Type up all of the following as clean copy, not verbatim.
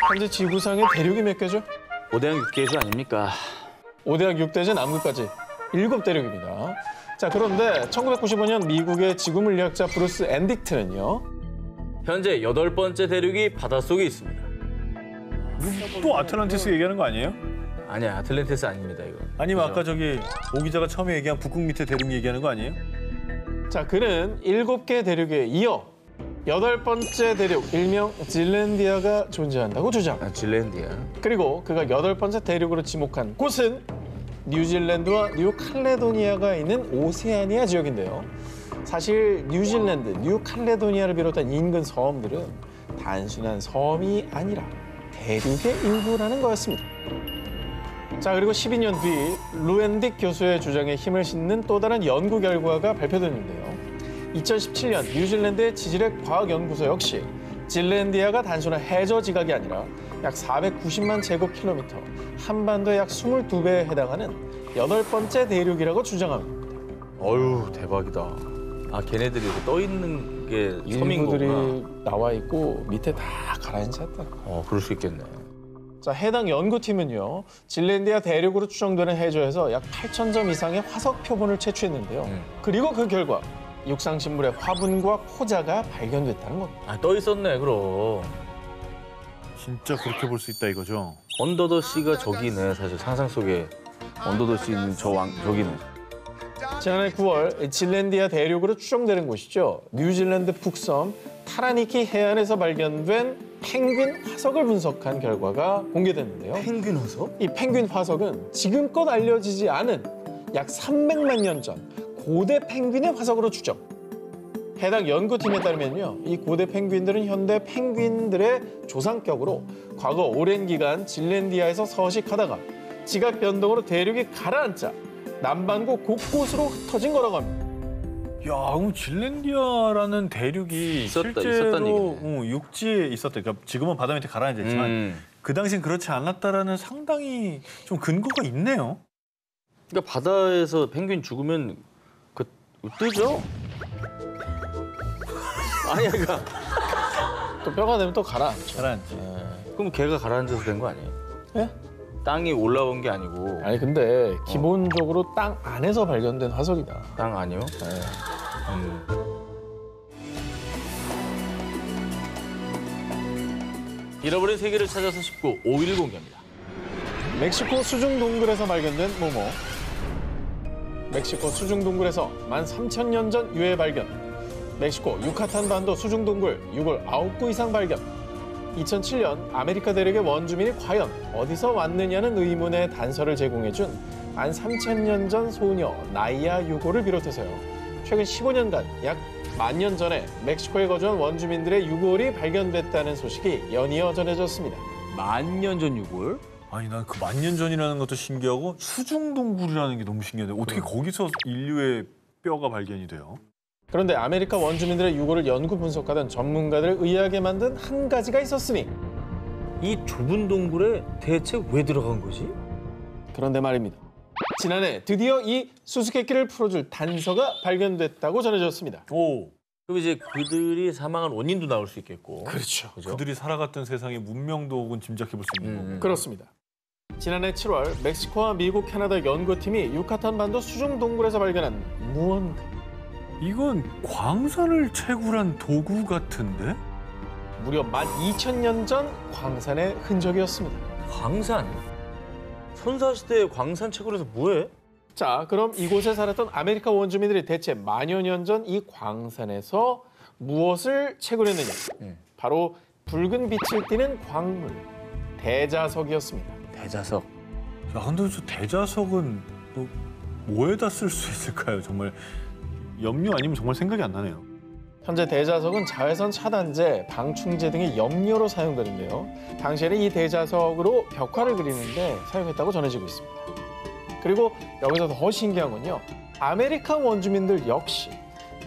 현재 지구상의 대륙이 몇 개죠? 5대양 6개주 아닙니까? 5대양 6대제 남극까지 7대륙입니다. 자, 그런데 1995년 미국의 지구물리학자 브루스 앤딕트는요. 현재 8번째 대륙이 바닷속에 있습니다. 또 아틀란티스 얘기하는 거 아니에요? 아니야, 아틀란티스 아닙니다, 이거. 아니면 그죠? 아까 저기 오 기자가 처음에 얘기한 북극 밑에 대륙 얘기하는 거 아니에요? 자, 그는 7개 대륙에 이어 8번째 대륙, 일명 질랜디아가 존재한다고 주장. 아, 질랜디아. 그리고 그가 8번째 대륙으로 지목한 곳은 뉴질랜드와 뉴칼레도니아가 있는 오세아니아 지역인데요. 사실 뉴질랜드, 뉴칼레도니아를 비롯한 인근 섬들은 단순한 섬이 아니라 대륙의 일부라는 거였습니다. 자, 그리고 12년 뒤 루엔딕 교수의 주장에 힘을 싣는 또 다른 연구 결과가 발표됐는데요. 2017년 뉴질랜드의 지질학 과학연구소 역시 질랜디아가 단순한 해저 지각이 아니라 약 490만 제곱킬로미터, 한반도의 약 22배에 해당하는 8번째 대륙이라고 주장합니다. 어휴, 대박이다. 아, 걔네들이 이렇게 떠 있는 게 섬인 일부들이 거구나. 나와 있고 밑에 다 가라앉았다. 그럴 수 있겠네. 자, 해당 연구팀은요, 질랜디아 대륙으로 추정되는 해저에서 약 8,000점 이상의 화석 표본을 채취했는데요. 그리고 그 결과 육상신물의 화분과 포자가 발견됐다는 겁니다. 아, 떠 있었네, 그럼. 진짜 그렇게 볼 수 있다 이거죠? 언더더 씨가 저기네, 사실 상상 속에. 언더더 씨는 저기네. 지난해 9월 질랜디아 대륙으로 추정되는 곳이죠. 뉴질랜드 북섬 타라니키 해안에서 발견된 펭귄 화석을 분석한 결과가 공개됐는데요. 펭귄 화석? 이 펭귄 화석은 지금껏 알려지지 않은 약 300만 년 전 고대 펭귄의 화석으로 추정. 해당 연구팀에 따르면요, 이 고대 펭귄들은 현대 펭귄들의 조상격으로 과거 오랜 기간 질랜디아에서 서식하다가 지각 변동으로 대륙이 가라앉자 남반구 곳곳으로 흩어진 거라고 합니다. 야, 그럼 질랜디아라는 대륙이 있었다는 실제로 얘기네. 육지에 있었다. 그러니까 지금은 바다 밑에 가라앉아 있지만 그 당시엔 그렇지 않았다라는 상당히 좀 근거가 있네요. 그러니까 바다에서 펭귄 죽으면 뜨죠? 아니야, 그러니까. 또 뼈가 되면 또 가라앉죠. 가라앉지. 그럼 걔가 가라앉아서 된 거 아니에요? 예? 땅이 올라온 게 아니고. 아니 근데 기본적으로 땅 안에서 발견된 화석이다. 땅 아니요? 네. 잃어버린 세계를 찾아서 19, 5일 공개합니다. 멕시코 수중 동굴에서 발견된 모모. 멕시코 수중 동굴에서 13,000년 전 유해 발견. 멕시코 유카탄 반도 수중 동굴 6월 9구 이상 발견. 2007년 아메리카 대륙의 원주민이 과연 어디서 왔느냐는 의문의 단서를 제공해준 13,000년 전 소녀 나이아 유고를 비롯해서요. 최근 15년간 약 10,000년 전에 멕시코에 거주한 원주민들의 유골이 발견됐다는 소식이 연이어 전해졌습니다. 10,000년 전 유골? 아니, 난 그 10,000년 전이라는 것도 신기하고 수중동굴이라는 게 너무 신기한데 어떻게 거기서 인류의 뼈가 발견이 돼요? 그런데 아메리카 원주민들의 유골을 연구 분석하던 전문가들을 의아하게 만든 한 가지가 있었으니 이 좁은 동굴에 대체 왜 들어간 거지? 그런데 말입니다. 지난해 드디어 이 수수께끼를 풀어줄 단서가 발견됐다고 전해졌습니다. 오, 그럼 이제 그들이 사망한 원인도 나올 수 있겠고. 그렇죠. 그죠? 그들이 살아갔던 세상의 문명도 혹은 짐작해 볼 수 있는 거고. 그렇습니다. 지난해 7월 멕시코와 미국, 캐나다 연구팀이 유카탄 반도 수중 동굴에서 발견한 무언가. 이건 광산을 채굴한 도구 같은데? 무려 12,000년 전 광산의 흔적이었습니다. 광산? 선사시대에 광산 채굴에서 뭐해? 자, 그럼 이곳에 살았던 아메리카 원주민들이 대체 만여 년 전 이 광산에서 무엇을 채굴했느냐? 바로 붉은 빛을 띠는 광물, 대자석이었습니다. 대자석. 야, 근데 저 대자석은 또 뭐에다 쓸 수 있을까요? 정말 염료 아니면 정말 생각이 안 나네요. 현재 대자석은 자외선 차단제, 방충제 등의 염료로 사용되는데요. 당시에는 이 대자석으로 벽화를 그리는데 사용했다고 전해지고 있습니다. 그리고 여기서 더 신기한 건요. 아메리카 원주민들 역시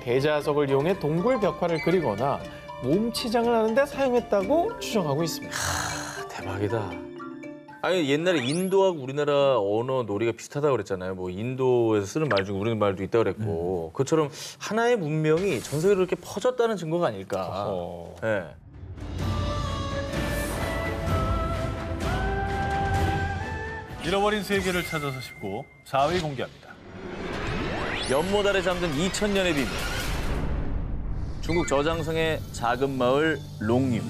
대자석을 이용해 동굴 벽화를 그리거나 몸치장을 하는 데 사용했다고 추정하고 있습니다. 대박이다. 아니 옛날에 인도하고 우리나라 언어 놀이가 비슷하다고 그랬잖아요. 뭐 인도에서 쓰는 말 중에 우리 말도 있다고 그랬고 그것처럼 하나의 문명이 전 세계로 이렇게 퍼졌다는 증거가 아닐까. 네. 잃어버린 세계를 찾아서 싶고 4위 공개합니다. 연못 아래 잠든 2000년의 비밀. 중국 저장성의 작은 마을 롱유.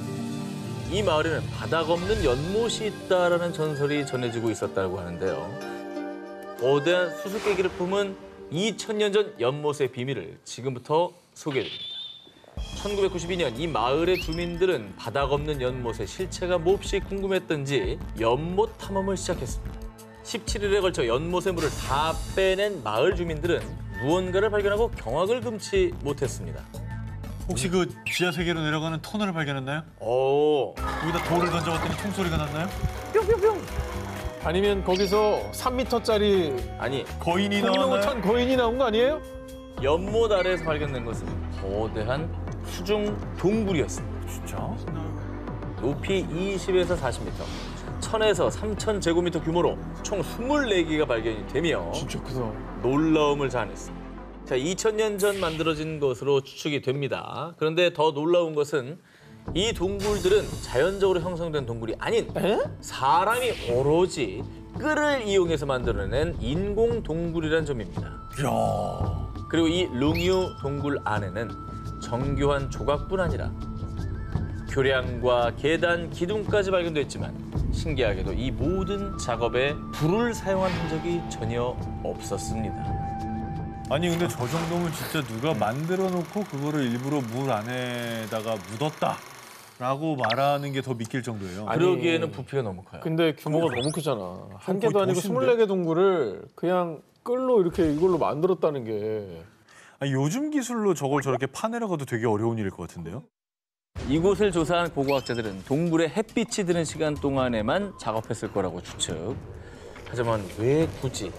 이 마을에는 바닥 없는 연못이 있다라는 전설이 전해지고 있었다고 하는데요. 거대한 수수께끼를 품은 2000년 전 연못의 비밀을 지금부터 소개해드립니다. 1992년 이 마을의 주민들은 바닥 없는 연못의 실체가 몹시 궁금했던지 연못 탐험을 시작했습니다. 17일에 걸쳐 연못의 물을 다 빼낸 마을 주민들은 무언가를 발견하고 경악을 금치 못했습니다. 혹시 그 지하 세계로 내려가는 터널을 발견했나요? 오, 거기다 돌을 던져봤더니 총소리가 났나요? 아니면 거기서 3m짜리 아니 거인이 공룡을 나왔나요? 탄 거인이 나온 거 아니에요? 연못 아래에서 발견된 것은 거대한 수중 동굴이었습니다. 진짜? 높이 20에서 40m, 1000에서 3000 제곱미터 규모로 총 24개가 발견이 되며 진짜 크다. 놀라움을 자아냈습니다. 자, 2000년 전 만들어진 것으로 추측이 됩니다. 그런데 더 놀라운 것은 이 동굴들은 자연적으로 형성된 동굴이 아닌 사람이 오로지 끈을 이용해서 만들어낸 인공 동굴이라는 점입니다. 이야. 그리고 이 룽유 동굴 안에는 정교한 조각뿐 아니라 교량과 계단, 기둥까지 발견됐지만 신기하게도 이 모든 작업에 불을 사용한 흔적이 전혀 없었습니다. 아니 근데 저 정도면 진짜 누가 만들어 놓고 그거를 일부러 물 안에다가 묻었다라고 말하는 게 더 믿길 정도예요. 아니, 그러기에는 부피가 너무 커요. 근데 규모가 너무 크잖아. 한 개도 거의 아니고 도시인데? 24개 동굴을 그냥 끌로 이렇게 이걸로 만들었다는 게. 아니, 요즘 기술로 저걸 저렇게 파내려가도 되게 어려운 일일 것 같은데요? 이곳을 조사한 고고학자들은 동굴에 햇빛이 드는 시간 동안에만 작업했을 거라고 추측. 하지만 왜 굳이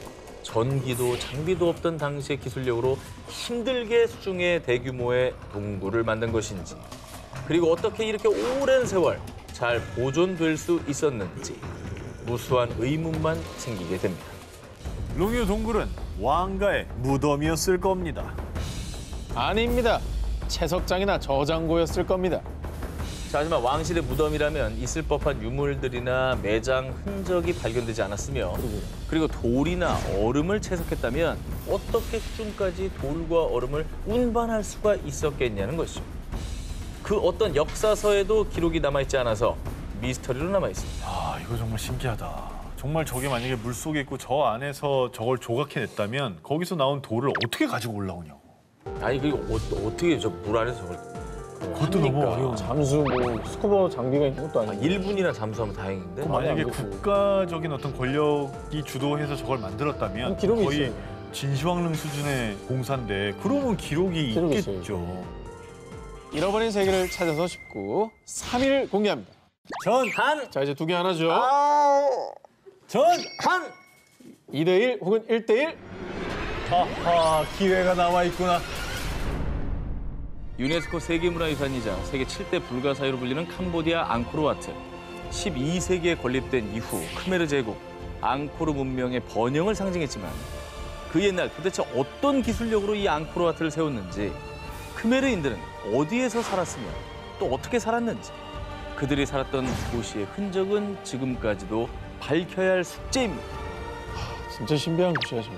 전기도 장비도 없던 당시의 기술력으로 힘들게 수중의 대규모의 동굴을 만든 것인지, 그리고 어떻게 이렇게 오랜 세월 잘 보존될 수 있었는지 무수한 의문만 생기게 됩니다. 롱유 동굴은 왕가의 무덤이었을 겁니다. 아닙니다. 채석장이나 저장고였을 겁니다. 자, 하지만 왕실의 무덤이라면 있을 법한 유물들이나 매장 흔적이 발견되지 않았으며, 그리고 돌이나 얼음을 채석했다면 어떻게 수중까지 돌과 얼음을 운반할 수가 있었겠냐는 것이죠. 그 어떤 역사서에도 기록이 남아있지 않아서 미스터리로 남아있습니다. 아, 이거 정말 신기하다. 정말 저게 만약에 물속에 있고 저 안에서 저걸 조각해냈다면 거기서 나온 돌을 어떻게 가지고 올라오냐고. 아니, 그리고 어떻게 저 물 안에서 저걸 그것도 너무 어려워. 잠수 뭐 스쿠버 장비가 있는 것도 아니고. 1분이나 잠수하면 다행인데. 만약에 안 됐고. 국가적인 어떤 권력이 주도해서 저걸 만들었다면 기록이 거의 있어요. 진시황릉 수준의 공사인데 그러면 기록이 기록이 있겠죠. 잃어버린 세계를 찾아서 싶고 3위를 공개합니다. 한! 자, 이제 두 개 하나죠. 한! 2대1 혹은 1대1. 하하, 기회가 남아 있구나. 유네스코 세계문화유산이자 세계 7대 불가사의로 불리는 캄보디아 앙코르와트. 12세기에 건립된 이후 크메르 제국, 앙코르 문명의 번영을 상징했지만 그 옛날 도대체 어떤 기술력으로 이 앙코르와트를 세웠는지, 크메르인들은 어디에서 살았으며 또 어떻게 살았는지, 그들이 살았던 도시의 흔적은 지금까지도 밝혀야 할 숙제입니다. 진짜 신비한 곳이야, 저는.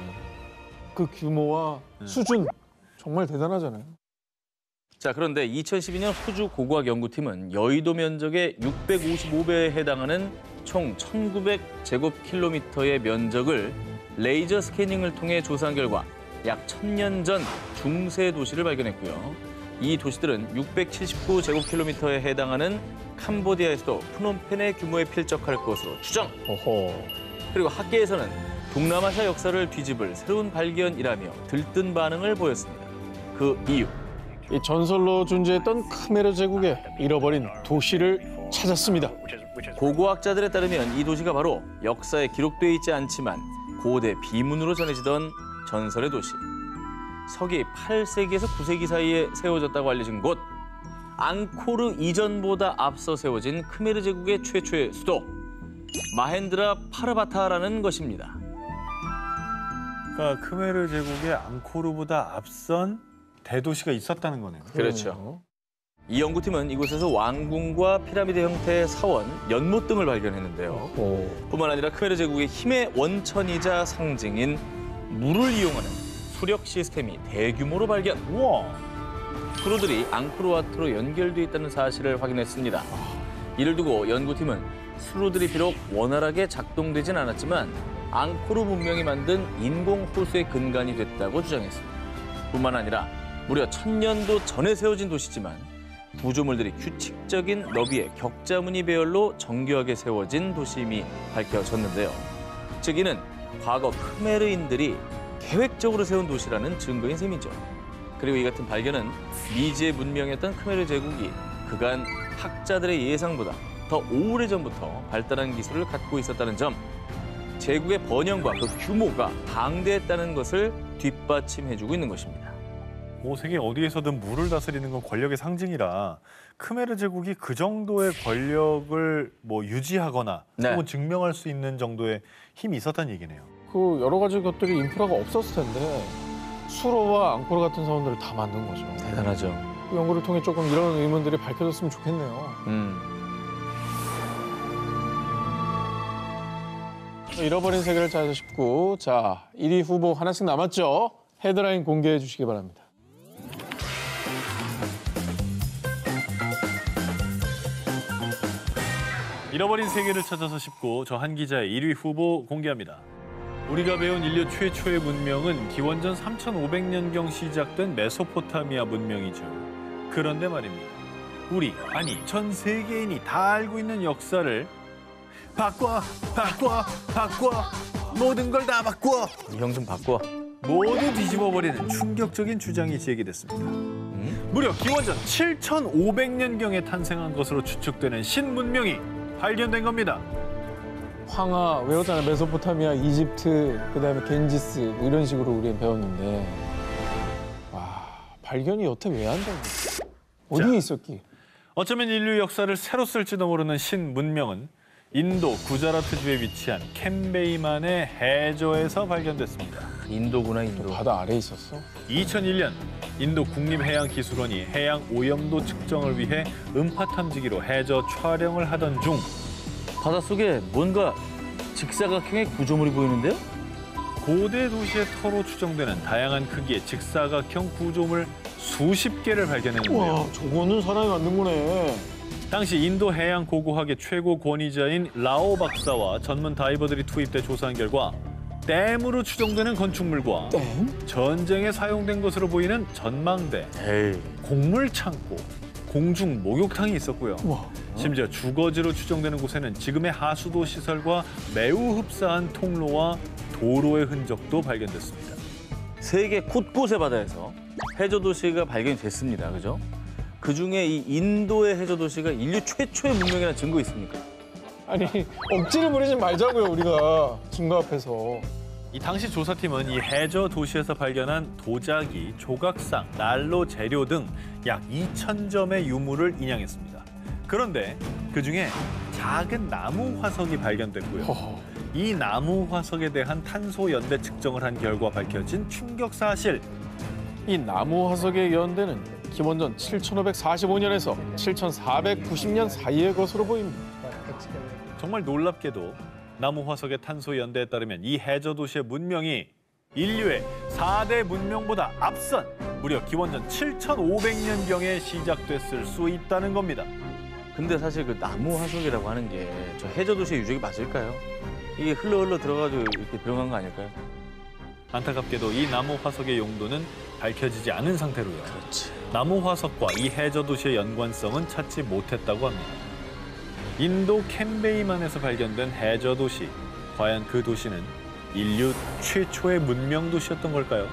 그 규모와 수준 정말 대단하잖아요. 자, 그런데 2012년 호주 고고학 연구팀은 여의도 면적의 655배에 해당하는 총 1900제곱킬로미터의 면적을 레이저 스캐닝을 통해 조사한 결과 약 1000년 전 중세 도시를 발견했고요. 이 도시들은 679제곱킬로미터에 해당하는 캄보디아에서도 프놈펜의 규모에 필적할 것으로 추정. 어허. 그리고 학계에서는 동남아시아 역사를 뒤집을 새로운 발견이라며 들뜬 반응을 보였습니다. 그 이유. 이 전설로 존재했던 크메르 제국의 잃어버린 도시를 찾았습니다. 고고학자들에 따르면 이 도시가 바로 역사에 기록되어 있지 않지만 고대 비문으로 전해지던 전설의 도시. 서기 8세기에서 9세기 사이에 세워졌다고 알려진 곳. 앙코르 이전보다 앞서 세워진 크메르 제국의 최초의 수도. 마헨드라 파르바타라는 것입니다. 그러니까 크메르 제국의 앙코르보다 앞선 대도시가 있었다는 거네요. 그렇죠. 이 연구팀은 이곳에서 왕궁과 피라미드 형태의 사원, 연못 등을 발견했는데요. 뿐만 아니라 크메르 제국의 힘의 원천이자 상징인 물을 이용하는 수력 시스템이 대규모로 발견. 우와. 수로들이 앙코르와트로 연결돼 있다는 사실을 확인했습니다. 이를 두고 연구팀은 수로들이 비록 원활하게 작동되진 않았지만 앙코르 문명이 만든 인공 호수의 근간이 됐다고 주장했습니다. 뿐만 아니라 무려 1000년도 전에 세워진 도시지만 구조물들이 규칙적인 너비의 격자무늬 배열로 정교하게 세워진 도시임이 밝혀졌는데요. 즉 이는 과거 크메르인들이 계획적으로 세운 도시라는 증거인 셈이죠. 그리고 이 같은 발견은 미지의 문명이었던 크메르 제국이 그간 학자들의 예상보다 더 오래전부터 발달한 기술을 갖고 있었다는 점, 제국의 번영과 그 규모가 방대했다는 것을 뒷받침해주고 있는 것입니다. 세계 어디에서든 물을 다스리는 건 권력의 상징이라 크메르 제국이 그 정도의 권력을 유지하거나 혹은 증명할 수 있는 정도의 힘이 있었다는 얘기네요. 그 여러 가지 것들이 인프라가 없었을 텐데 수로와 앙코르 같은 사원들을 다 만든 거죠. 대단하죠. 그 연구를 통해 조금 이런 의문들이 밝혀졌으면 좋겠네요. 잃어버린 세계를 찾으시고, 자, 1위 후보 하나씩 남았죠? 헤드라인 공개해 주시기 바랍니다. 잃어버린 세계를 찾아서 싶고 저 한 기자의 1위 후보 공개합니다. 우리가 배운 인류 최초의 문명은 기원전 3500년경 시작된 메소포타미아 문명이죠. 그런데 말입니다. 전 세계인이 다 알고 있는 역사를 바꿔! 모든 걸 다 바꿔! 형 좀 바꿔. 모두 뒤집어버리는 충격적인 주장이 제기됐습니다. 무려 기원전 7500년경에 탄생한 것으로 추측되는 신문명이 발견된 겁니다. 황하 외웠잖아요. 메소포타미아, 이집트, 그다음에 겐지스 뭐 이런 식으로 우리는 배웠는데, 와, 발견이 여태 왜 안 된 거지? 어디에 있었기? 어쩌면 인류 역사를 새로 쓸지도 모르는 신문명은 인도 구자라트주에 위치한 캠베이만의 해저에서 발견됐습니다. 인도구나, 인도. 바다 아래에 있었어? 2001년 인도 국립해양기술원이 해양 오염도 측정을 위해 음파 탐지기로 해저 촬영을 하던 중 바닷속에 뭔가 직사각형의 구조물이 보이는데요? 고대 도시의 터로 추정되는 다양한 크기의 직사각형 구조물 수십 개를 발견했는데요. 와, 저거는 사람이 만든 거네. 당시 인도 해양 고고학의 최고 권위자인 라오 박사와 전문 다이버들이 투입돼 조사한 결과 댐으로 추정되는 건축물과 전쟁에 사용된 것으로 보이는 전망대, 곡물 창고, 공중 목욕탕이 있었고요. 와. 심지어 주거지로 추정되는 곳에는 지금의 하수도 시설과 매우 흡사한 통로와 도로의 흔적도 발견됐습니다. 세계 곳곳의 바다에서 해저 도시가 발견이 됐습니다. 그죠? 그중에 이 인도의 해저 도시가 인류 최초의 문명이라는 증거 있습니까? 아니, 억지를 부리지 말자고요, 우리가 증거 앞에서. 이 당시 조사팀은 이 해저 도시에서 발견한 도자기, 조각상, 난로 재료 등 약 2,000점의 유물을 인양했습니다. 그런데 그중에 작은 나무 화석이 발견됐고요. 이 나무 화석에 대한 탄소 연대 측정을 한 결과 밝혀진 충격 사실. 이 나무 화석의 연대는 기원전 7545년에서 7490년 사이의 것으로 보입니다. 정말 놀랍게도 나무 화석의 탄소 연대에 따르면 이 해저 도시의 문명이 인류의 4대 문명보다 앞선 무려 기원전 7500년경에 시작됐을 수 있다는 겁니다. 근데 사실 그 나무 화석이라고 하는 게 저 해저 도시의 유적이 맞을까요? 이게 흘러 들어가지고 이렇게 들어간 거 아닐까요? 안타깝게도 이 나무 화석의 용도는 밝혀지지 않은 상태로요. 그렇지. 나무 화석과 이 해저 도시의 연관성은 찾지 못했다고 합니다. 인도 캠베이만에서 발견된 해저 도시. 과연 그 도시는 인류 최초의 문명 도시였던 걸까요?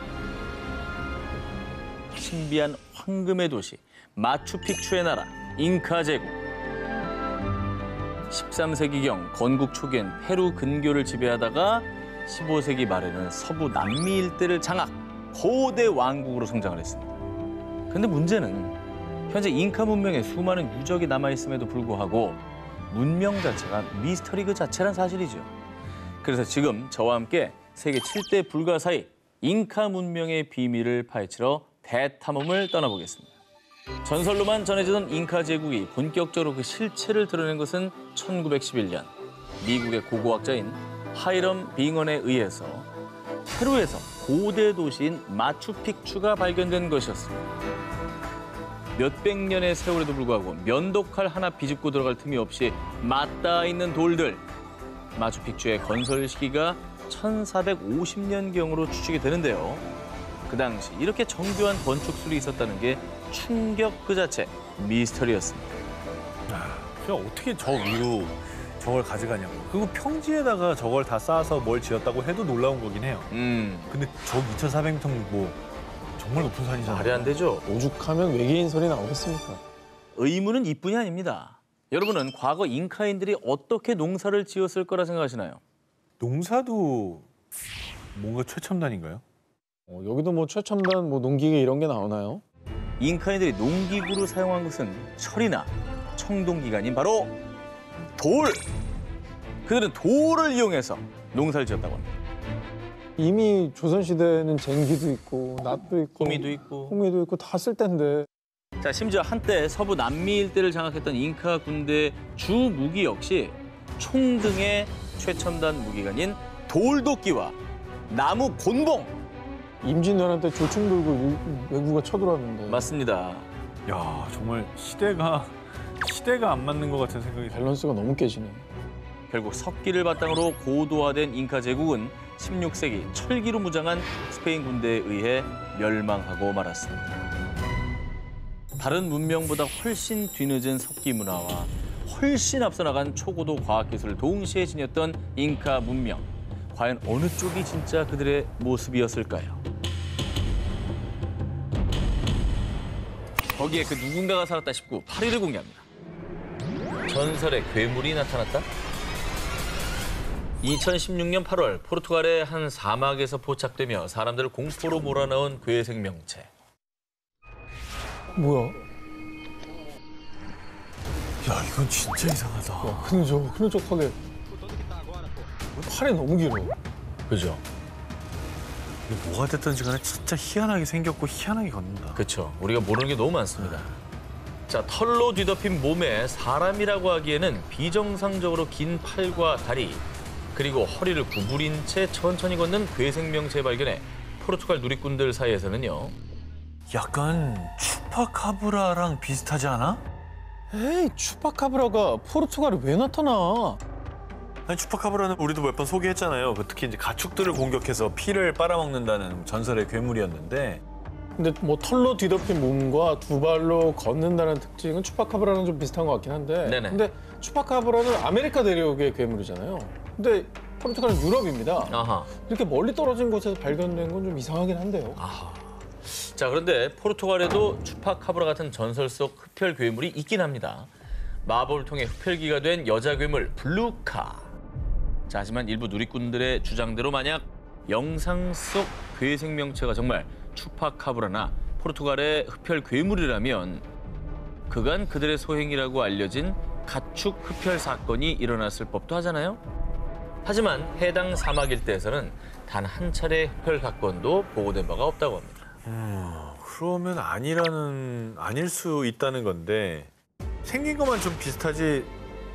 신비한 황금의 도시, 마추픽추의 나라, 잉카 제국. 13세기경 건국 초기엔 페루 근교를 지배하다가 15세기 말에는 서부 남미 일대를 장악, 거대 왕국으로 성장을 했습니다. 그런데 문제는 현재 잉카 문명에 수많은 유적이 남아있음에도 불구하고 문명 자체가 미스터리 그 자체란 사실이죠. 그래서 지금 저와 함께 세계 7대 불가사의 잉카 문명의 비밀을 파헤치러 대탐험을 떠나보겠습니다. 전설로만 전해지던 잉카 제국이 본격적으로 그 실체를 드러낸 것은 1911년 미국의 고고학자인 하이럼 빙언에 의해서 페루에서 고대 도시인 마추픽추가 발견된 것이었습니다. 몇백 년의 세월에도 불구하고 면도칼 하나 비집고 들어갈 틈이 없이 맞닿아 있는 돌들. 마추픽추의 건설 시기가 1450년경으로 추측이 되는데요. 그 당시 이렇게 정교한 건축술이 있었다는 게 충격 그 자체, 미스터리였습니다. 그냥 어떻게 저 위로 저걸 가져가냐고. 그리고 평지에다가 저걸 다 쌓아서 뭘 지었다고 해도 놀라운 거긴 해요. 근데 저 2,400m 뭐 정말 높은 산이잖아요. 말이 안 되죠. 오죽하면 외계인 소리 나오겠습니까? 의문은 이뿐이 아닙니다. 여러분은 과거 잉카인들이 어떻게 농사를 지었을 거라 생각하시나요? 농사도 뭔가 최첨단인가요? 여기도 뭐 최첨단 뭐 농기계 이런 게 나오나요? 잉카인들이 농기구로 사용한 것은 철이나 청동기가 아닌 바로 돌! 그들은 돌을 이용해서 농사를 지었다고 합니다. 이미 조선시대에는 쟁기도 있고 낫도 있고 호미도 있고 다 쓸 텐데. 자, 심지어 한때 서부 남미 일대를 장악했던 잉카 군대의 주 무기 역시 총 등의 최첨단 무기가 아닌 돌도끼와 나무 곤봉! 임진왜란 때 조총 들고 외구가 쳐들어왔는데. 맞습니다. 야, 정말 시대가 안 맞는 것 같은 생각이 들어요. 밸런스가 너무 깨지네. 결국 석기를 바탕으로 고도화된 잉카 제국은 16세기 철기로 무장한 스페인 군대에 의해 멸망하고 말았습니다. 다른 문명보다 훨씬 뒤늦은 석기 문화와 훨씬 앞서 나간 초고도 과학기술을 동시에 지녔던 잉카 문명. 과연 어느 쪽이 진짜 그들의 모습이었을까요? 거기에 그 누군가가 살았다 싶고 8위를 공개합니다. 전설의 괴물이 나타났다? 2016년 8월 포르투갈의 한 사막에서 포착되며 사람들을 공포로 몰아넣은 괴 생명체. 뭐야? 야, 이건 진짜 이상하다. 흐느적하게. 팔이 너무 길어. 그죠? 근데 뭐가 됐든지 간에 진짜 희한하게 생겼고 희한하게 걷는다. 그렇죠. 우리가 모르는 게 너무 많습니다. 자, 털로 뒤덮인 몸에 사람이라고 하기에는 비정상적으로 긴 팔과 다리, 그리고 허리를 구부린 채 천천히 걷는 괴 생명체 발견에 포르투갈 누리꾼들 사이에서는요. 약간 추파카브라랑 비슷하지 않아? 에이, 추파카브라가 포르투갈에 왜 나타나? 아니, 추파카브라는 우리도 몇 번 소개했잖아요. 특히 이제 가축들을 공격해서 피를 빨아먹는다는 전설의 괴물이었는데. 근데 뭐 털로 뒤덮인 몸과 두 발로 걷는다는 특징은 추파카브라랑 좀 비슷한 것 같긴 한데. 네네. 근데 추파카브라는 아메리카 대륙의 괴물이잖아요. 근데 포르투갈은 유럽입니다. 아하. 이렇게 멀리 떨어진 곳에서 발견된 건 좀 이상하긴 한데요. 아하. 자, 그런데 포르투갈에도 추파카브라 같은 전설 속 흡혈 괴물이 있긴 합니다. 마법을 통해 흡혈귀가 된 여자 괴물 블루카. 자, 하지만 일부 누리꾼들의 주장대로 만약 영상 속 괴 생명체가 정말 추파카브라나 포르투갈의 흡혈 괴물이라면 그간 그들의 소행이라고 알려진 가축 흡혈 사건이 일어났을 법도 하잖아요. 하지만 해당 사막 일대에서는 단 한 차례 흡혈 사건도 보고된 바가 없다고 합니다. 그러면 아닐 수 있다는 건데 생긴 것만 좀 비슷하지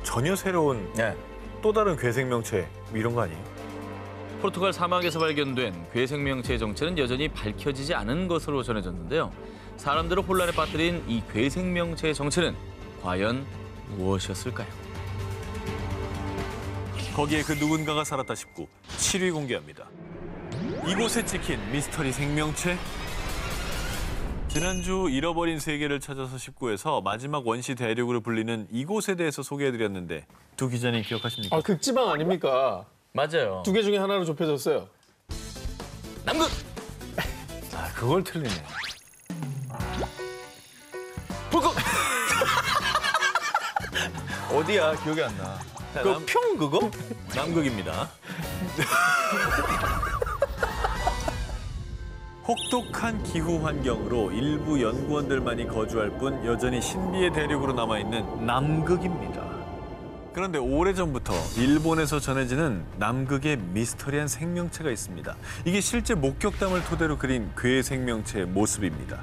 전혀 새로운 네. 또 다른 괴생명체 뭐 이런 거 아니에요? 포르투갈 사막에서 발견된 괴 생명체의 정체는 여전히 밝혀지지 않은 것으로 전해졌는데요. 사람들을 혼란에 빠뜨린 이 괴 생명체의 정체는 과연 무엇이었을까요? 거기에 그 누군가가 살았다 싶고 7위 공개합니다. 이곳에 찍힌 미스터리 생명체. 지난주 잃어버린 세계를 찾아서 19에서 마지막 원시 대륙으로 불리는 이곳에 대해서 소개해드렸는데 두 기자님 기억하십니까? 아, 극지방 아닙니까? 맞아요. 두 개 중에 하나로 좁혀졌어요. 남극! 아, 그걸 틀리네. 북극! 어디야? 기억이 안 나. 그 평 그거? 남극입니다. 혹독한 기후 환경으로 일부 연구원들만이 거주할 뿐 여전히 신비의 대륙으로 남아있는 남극입니다. 그런데 오래전부터 일본에서 전해지는 남극의 미스터리한 생명체가 있습니다. 이게 실제 목격담을 토대로 그린 괴 생명체의 모습입니다.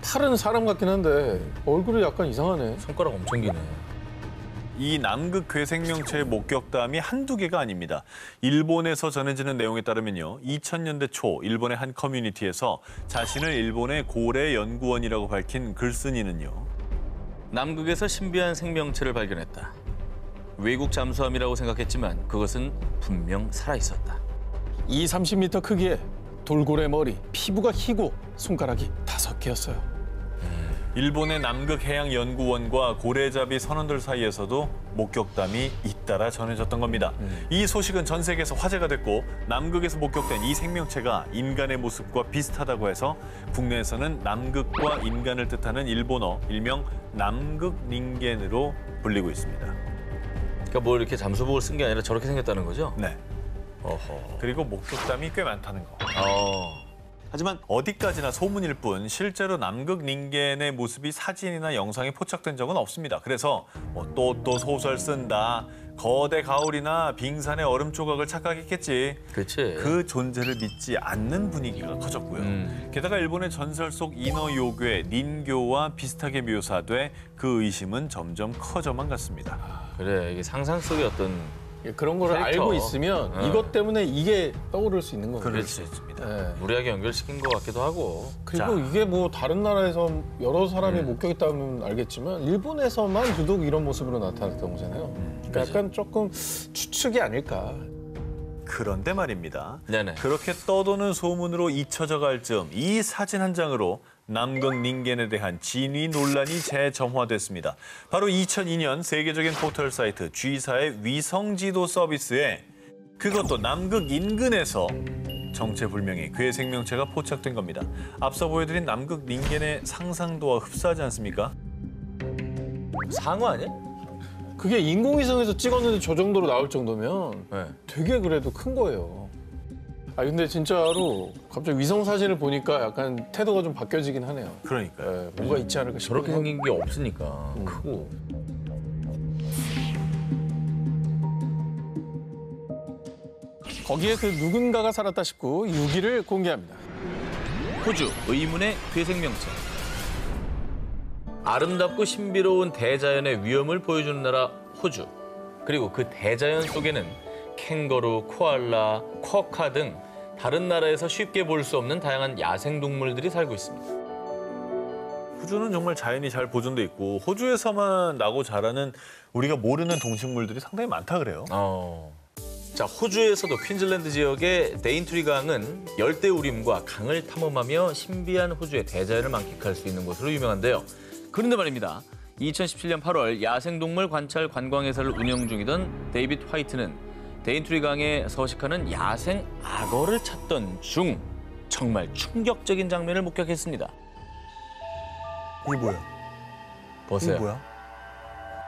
팔은 사람 같긴 한데 얼굴이 약간 이상하네. 손가락 엄청 기네. 이 남극 괴생명체의 목격담이 한두 개가 아닙니다. 일본에서 전해지는 내용에 따르면요. 2000년대 초 일본의 한 커뮤니티에서 자신을 일본의 고래 연구원이라고 밝힌 글쓴이는요. 남극에서 신비한 생명체를 발견했다. 외국 잠수함이라고 생각했지만 그것은 분명 살아있었다. 30m 크기에 돌고래 머리, 피부가 희고 손가락이 5개였어요. 일본의 남극해양연구원과 고래잡이 선원들 사이에서도 목격담이 잇따라 전해졌던 겁니다. 이 소식은 전 세계에서 화제가 됐고 남극에서 목격된 이 생명체가 인간의 모습과 비슷하다고 해서 국내에서는 남극과 인간을 뜻하는 일본어 일명 남극 닌겐으로 불리고 있습니다. 그러니까 뭐 이렇게 잠수복을 쓴 게 아니라 저렇게 생겼다는 거죠? 네. 어허. 그리고 목격담이 꽤 많다는 거. 어. 하지만 어디까지나 소문일 뿐 실제로 남극 닌겐의 모습이 사진이나 영상에 포착된 적은 없습니다. 그래서 또 소설 쓴다, 거대 가오리나 빙산의 얼음 조각을 착각했겠지. 그치. 그 존재를 믿지 않는 분위기가 커졌고요. 게다가 일본의 전설 속 인어 요괴 닌교와 비슷하게 묘사돼 그 의심은 점점 커져만 갔습니다. 그래, 이게 상상 속의 어떤 그런 거를 캐릭터. 알고 있으면 이것 때문에 이게 떠오를 수 있는 거예요. 그럴 수 있습니다. 네. 무리하게 연결시킨 것 같기도 하고. 그리고 자. 이게 뭐 다른 나라에서 여러 사람이 목격했다면 알겠지만 일본에서만 유독 이런 모습으로 나타났던 거잖아요. 그러니까 약간 조금 추측이 아닐까. 그런데 말입니다. 네네. 그렇게 떠도는 소문으로 잊혀져 갈 즈음 이 사진 한 장으로 남극 닌겐에 대한 진위 논란이 재점화됐습니다. 바로 2002년 세계적인 포털 사이트 G사의 위성지도 서비스에 그것도 남극 인근에서 정체불명의 괴생명체가 포착된 겁니다. 앞서 보여드린 남극 닌겐의 상상도와 흡사하지 않습니까? 상어 아니야? 그게 인공위성에서 찍었는데 저 정도로 나올 정도면 네. 되게 그래도 큰 거예요. 아 근데 진짜로 갑자기 위성 사진을 보니까 약간 태도가 좀 바뀌어지긴 하네요. 그러니까요. 뭔가 있지 않을까 싶어요. 저렇게 생긴 게 없으니까. 크고. 거기에 그 누군가가 살았다 싶고 6위를 공개합니다. 호주 의문의 괴생명체. 아름답고 신비로운 대자연의 위험을 보여주는 나라 호주. 그리고 그 대자연 속에는 캥거루, 코알라, 쿼카 등 다른 나라에서 쉽게 볼 수 없는 다양한 야생동물들이 살고 있습니다. 호주는 정말 자연이 잘 보존돼 있고 호주에서만 나고 자라는 우리가 모르는 동식물들이 상당히 많다 그래요. 자, 호주에서도 퀸즐랜드 지역의 데인트리 강은 열대우림과 강을 탐험하며 신비한 호주의 대자연을 만끽할 수 있는 곳으로 유명한데요. 그런데 말입니다. 2017년 8월 야생동물 관찰 관광회사를 운영 중이던 데이빗 화이트는 데인트리 강에 서식하는 야생 악어를 찾던 중 정말 충격적인 장면을 목격했습니다. 이게 뭐야? 보세요. 이게 뭐야?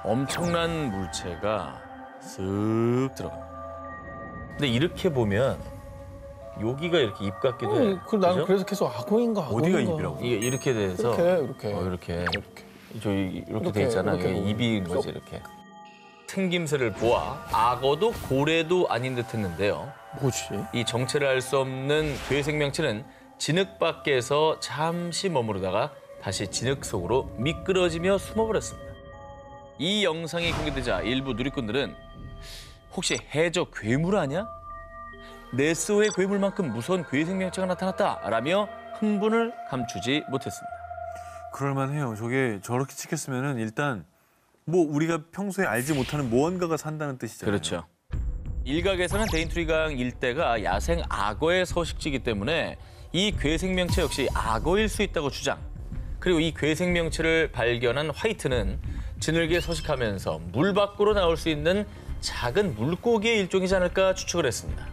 엄청난 물체가 쓱 들어갑니다. 근데 이렇게 보면 여기가 이렇게 입 같기도 해. 나는 그죠? 그래서 계속 악어인가 어디가 악어인가. 입이라고? 이게 이렇게 돼서 이렇게. 이렇게 이렇게. 이렇게 돼 있잖아. 이렇게 이게 보면. 입인 거지 이렇게. 생김새를 보아 악어도 고래도 아닌 듯했는데요. 뭐지? 이 정체를 알 수 없는 괴생명체는 진흙 밖에서 잠시 머무르다가 다시 진흙 속으로 미끄러지며 숨어버렸습니다. 이 영상이 공개되자 일부 누리꾼들은 혹시 해저 괴물 아니야? 네스호의 괴물만큼 무서운 괴생명체가 나타났다라며 흥분을 감추지 못했습니다. 그럴만해요. 저게 저렇게 찍혔으면은 일단 뭐 우리가 평소에 알지 못하는 무언가가 산다는 뜻이잖아요. 그렇죠. 일각에서는 데인트리 강 일대가 야생 악어의 서식지이기 때문에 이 괴생명체 역시 악어일 수 있다고 주장. 그리고 이 괴생명체를 발견한 화이트는 진흙에 서식하면서 물 밖으로 나올 수 있는 작은 물고기의 일종이지 않을까 추측을 했습니다.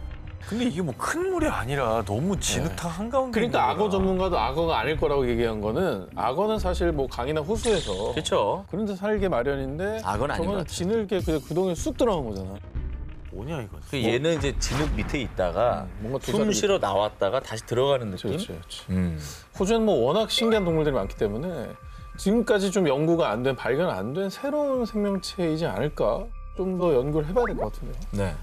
근데 이게 뭐 큰 물이 아니라 너무 진흙탕 한가운데 그러니까 있는 악어 거라. 전문가도 악어가 아닐 거라고 얘기한 거는 악어는 사실 뭐 강이나 호수에서 그렇죠. 그런 데 살게 마련인데 악어는 아닌 것 저거는 같아요. 진흙에 그냥 구덩이에 쑥 들어간 거잖아. 뭐냐 이건. 그 얘는 이제 진흙 밑에 있다가 뭔가 숨 도사리- 쉬러 나왔다가 다시 들어가는 느낌? 그렇지. 음. 호주에는 뭐 워낙 신기한 동물들이 많기 때문에 지금까지 좀 연구가 안 된, 발견 안 된 새로운 생명체이지 않을까? 좀 더 연구를 해봐야 될 것 같은데요. 네.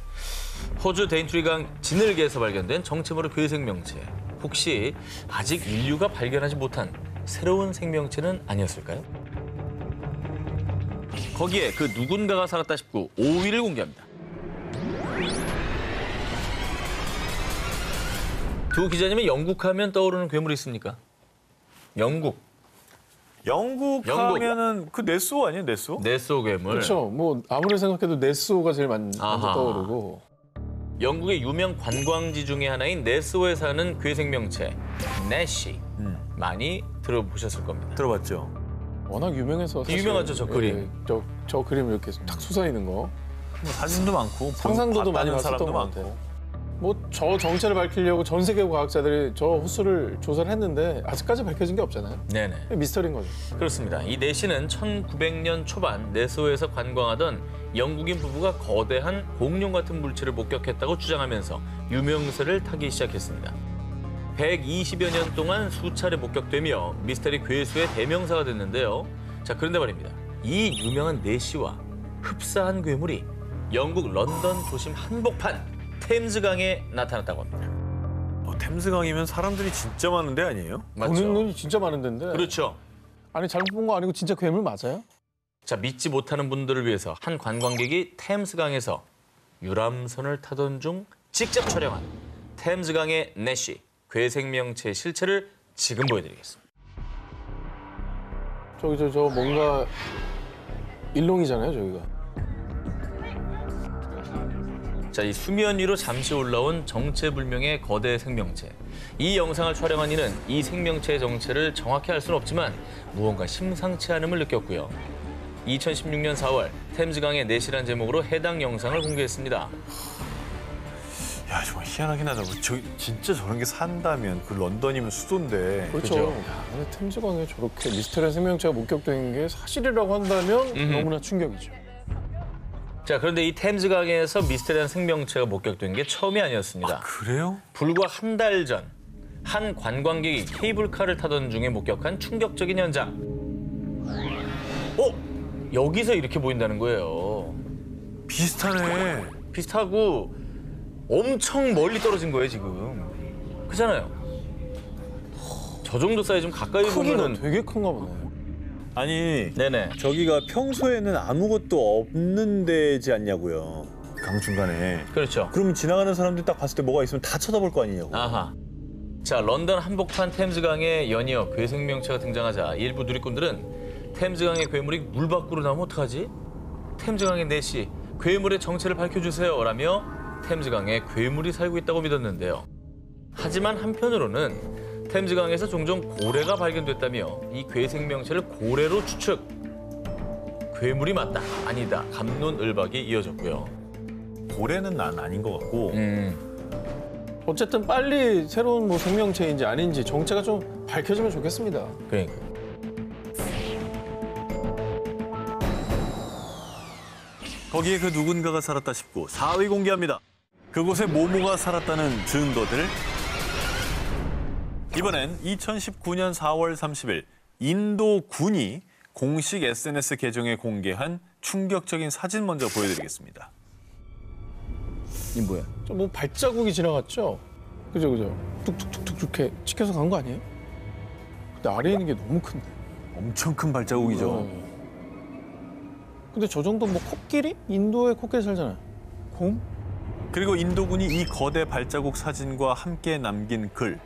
호주 데인트리 강 진흙에서 발견된 정체모를 괴생명체. 혹시 아직 인류가 발견하지 못한 새로운 생명체는 아니었을까요? 거기에 그 누군가가 살았다 싶고 5위를 공개합니다. 두 기자님은 영국 하면 떠오르는 괴물이 있습니까? 영국 영국 하면은 그 네스호 아니에요, 네스호? 네스호 괴물. 그렇죠. 뭐 아무리 생각해도 네스호가 제일 먼저 아하. 떠오르고. 영국의 유명 관광지 중에 하나인 네스호에 사는 괴생명체 내시 많이 들어보셨을 겁니다. 들어봤죠. 워낙 유명해서 사실, 유명하죠, 저 그림. 예, 저 그림 이렇게 탁 솟아있는 거. 뭐 사진도 많고 상상도도 많이 봤다는 봤었던 사람도 것 많고. 같아요. 뭐 저 정체를 밝히려고 전 세계 과학자들이 저 호수를 조사를 했는데 아직까지 밝혀진 게 없잖아요. 네네. 미스터리인 거죠. 그렇습니다. 이 내시는 1900년 초반 네스호에서 관광하던 영국인 부부가 거대한 공룡 같은 물체를 목격했다고 주장하면서 유명세를 타기 시작했습니다. 120여 년 동안 수차례 목격되며 미스터리 괴수의 대명사가 됐는데요. 자, 그런데 말입니다. 이 유명한 내시와 흡사한 괴물이 영국 런던 도심 한복판 템즈강에 나타났다고 합니다. 템스강이면 사람들이 진짜 많은 데 아니에요? 보는 눈이 진짜 많은 데인데. 그렇죠. 아니 잘못 본 거 아니고 진짜 괴물 맞아요? 자, 믿지 못하는 분들을 위해서 한 관광객이 템스강에서 유람선을 타던 중 직접 촬영한 템스강의 내시 괴생명체 실체를 지금 보여드리겠습니다. 저기 저 뭔가 일롱이잖아요, 저기가. 자, 이 수면 위로 잠시 올라온 정체불명의 거대 생명체. 이 영상을 촬영한 이는 이 생명체의 정체를 정확히 알 수는 없지만 무언가 심상치 않음을 느꼈고요. 2016년 4월 템즈강의 내시란 제목으로 해당 영상을 공개했습니다. 야, 정말 희한하긴 하다. 진짜 저런 게 산다면 그 런던이면 수도인데. 그렇죠. 그죠? 야, 근데 템즈강에 저렇게 미스터리한 생명체가 목격된 게 사실이라고 한다면 너무나 충격이죠. 자, 그런데 이 템즈강에서 미스테리한 생명체가 목격된 게 처음이 아니었습니다. 그래요? 불과 한 달 전, 한 관광객이 케이블카를 타던 중에 목격한 충격적인 현장. 여기서 이렇게 보인다는 거예요. 비슷하네. 비슷하고 엄청 멀리 떨어진 거예요, 지금. 그잖아요. 저 정도 사이즈면 가까이 크기가 보면은 되게 큰가 보네. 아니, 네네. 저기가 평소에는 아무것도 없는 데지 않냐고요. 강 중간에. 그렇죠. 그럼 지나가는 사람들이 딱 봤을 때 뭐가 있으면 다 쳐다볼 거 아니냐고. 아하. 자, 런던 한복판 템즈강에 연이어 괴생명체가 등장하자 일부 누리꾼들은 템즈강의 괴물이 물 밖으로 나오면 어떡하지? 템즈강의 내시, 괴물의 정체를 밝혀주세요 라며 템즈강에 괴물이 살고 있다고 믿었는데요. 하지만 한편으로는 템즈강에서 종종 고래가 발견됐다며 이 괴생명체를 고래로 추측. 괴물이 맞다, 아니다, 갑론을박이 이어졌고요. 고래는 난 아닌 것 같고. 어쨌든 빨리 새로운 뭐 생명체인지 아닌지 정체가 좀 밝혀지면 좋겠습니다. 그러니까. 거기에 그 누군가가 살았다 싶고 4위 공개합니다. 그곳에 모모가 살았다는 증거들. 이번엔 2019년 4월 30일 인도 군이 공식 SNS 계정에 공개한 충격적인 사진 먼저 보여드리겠습니다. 이 뭐야? 저 뭐 발자국이 지나갔죠? 그죠. 뚝뚝뚝뚝 이렇게 찍혀서 간 거 아니에요? 근데 아래에 있는 게 너무 큰데. 엄청 큰 발자국이죠. 근데 저 정도 뭐 코끼리? 인도에 코끼리 살잖아요. 곰? 그리고 인도군이 이 거대 발자국 사진과 함께 남긴 글.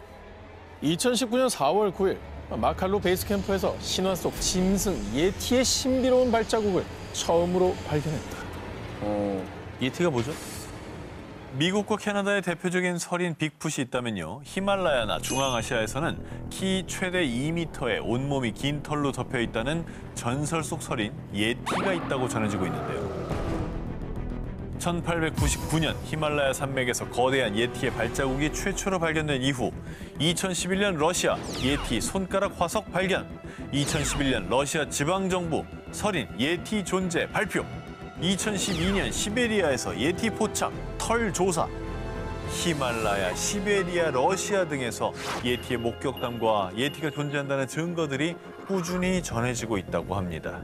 2019년 4월 9일 마칼로 베이스 캠프에서 신화 속 짐승 예티의 신비로운 발자국을 처음으로 발견했다. 예티가 뭐죠? 미국과 캐나다의 대표적인 설인 빅풋이 있다면요. 히말라야나 중앙아시아에서는 키 최대 2m의 온몸이 긴 털로 덮여 있다는 전설 속 설인 예티가 있다고 전해지고 있는데요. 1899년 히말라야 산맥에서 거대한 예티의 발자국이 최초로 발견된 이후 2011년 러시아 예티 손가락 화석 발견, 2011년 러시아 지방정부 설인 예티 존재 발표, 2012년 시베리아에서 예티 포착, 털 조사, 히말라야, 시베리아, 러시아 등에서 예티의 목격담과 예티가 존재한다는 증거들이 꾸준히 전해지고 있다고 합니다.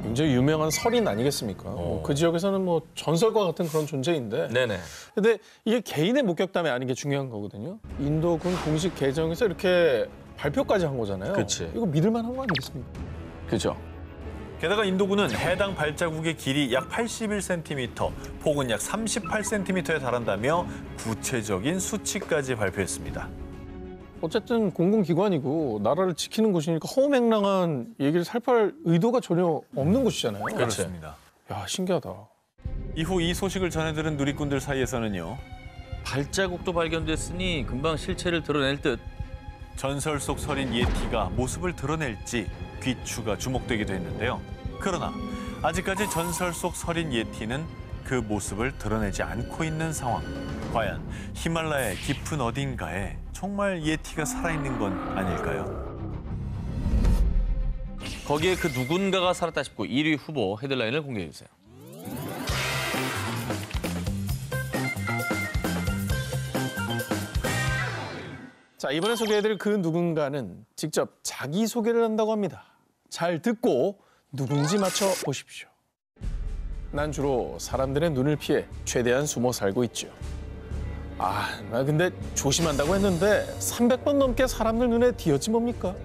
굉장히 유명한 설인 아니겠습니까? 그 지역에서는 뭐 전설과 같은 그런 존재인데. 네네. 근데 이게 개인의 목격담이 아닌 게 중요한 거거든요. 인도군 공식 계정에서 이렇게 발표까지 한 거잖아요. 그치. 이거 믿을만한 거 아니겠습니까? 그죠. 게다가 인도군은 해당 발자국의 길이 약 81cm, 폭은 약 38cm에 달한다며 구체적인 수치까지 발표했습니다. 어쨌든 공공기관이고 나라를 지키는 곳이니까 허무맹랑한 얘기를 살펴할 의도가 전혀 없는 곳이잖아요. 그렇습니다. 야, 신기하다. 이후 이 소식을 전해들은 누리꾼들 사이에서는요. 발자국도 발견됐으니 금방 실체를 드러낼 듯. 전설 속 설인 예티가 모습을 드러낼지 귀추가 주목되기도 했는데요. 그러나 아직까지 전설 속 설인 예티는 그 모습을 드러내지 않고 있는 상황. 과연 히말라야의 깊은 어딘가에 정말 예티가 살아있는 건 아닐까요? 거기에 그 누군가가 살았다 싶고 1위 후보 헤드라인을 공개해 주세요. 자, 이번에 소개해드릴 그 누군가는 직접 자기소개를 한다고 합니다. 잘 듣고 누군지 맞춰보십시오. 난 주로 사람들의 눈을 피해 최대한 숨어 살고 있죠. 나 근데 조심한다고 했는데 300번 넘게 사람들 눈에 띄었지 뭡니까?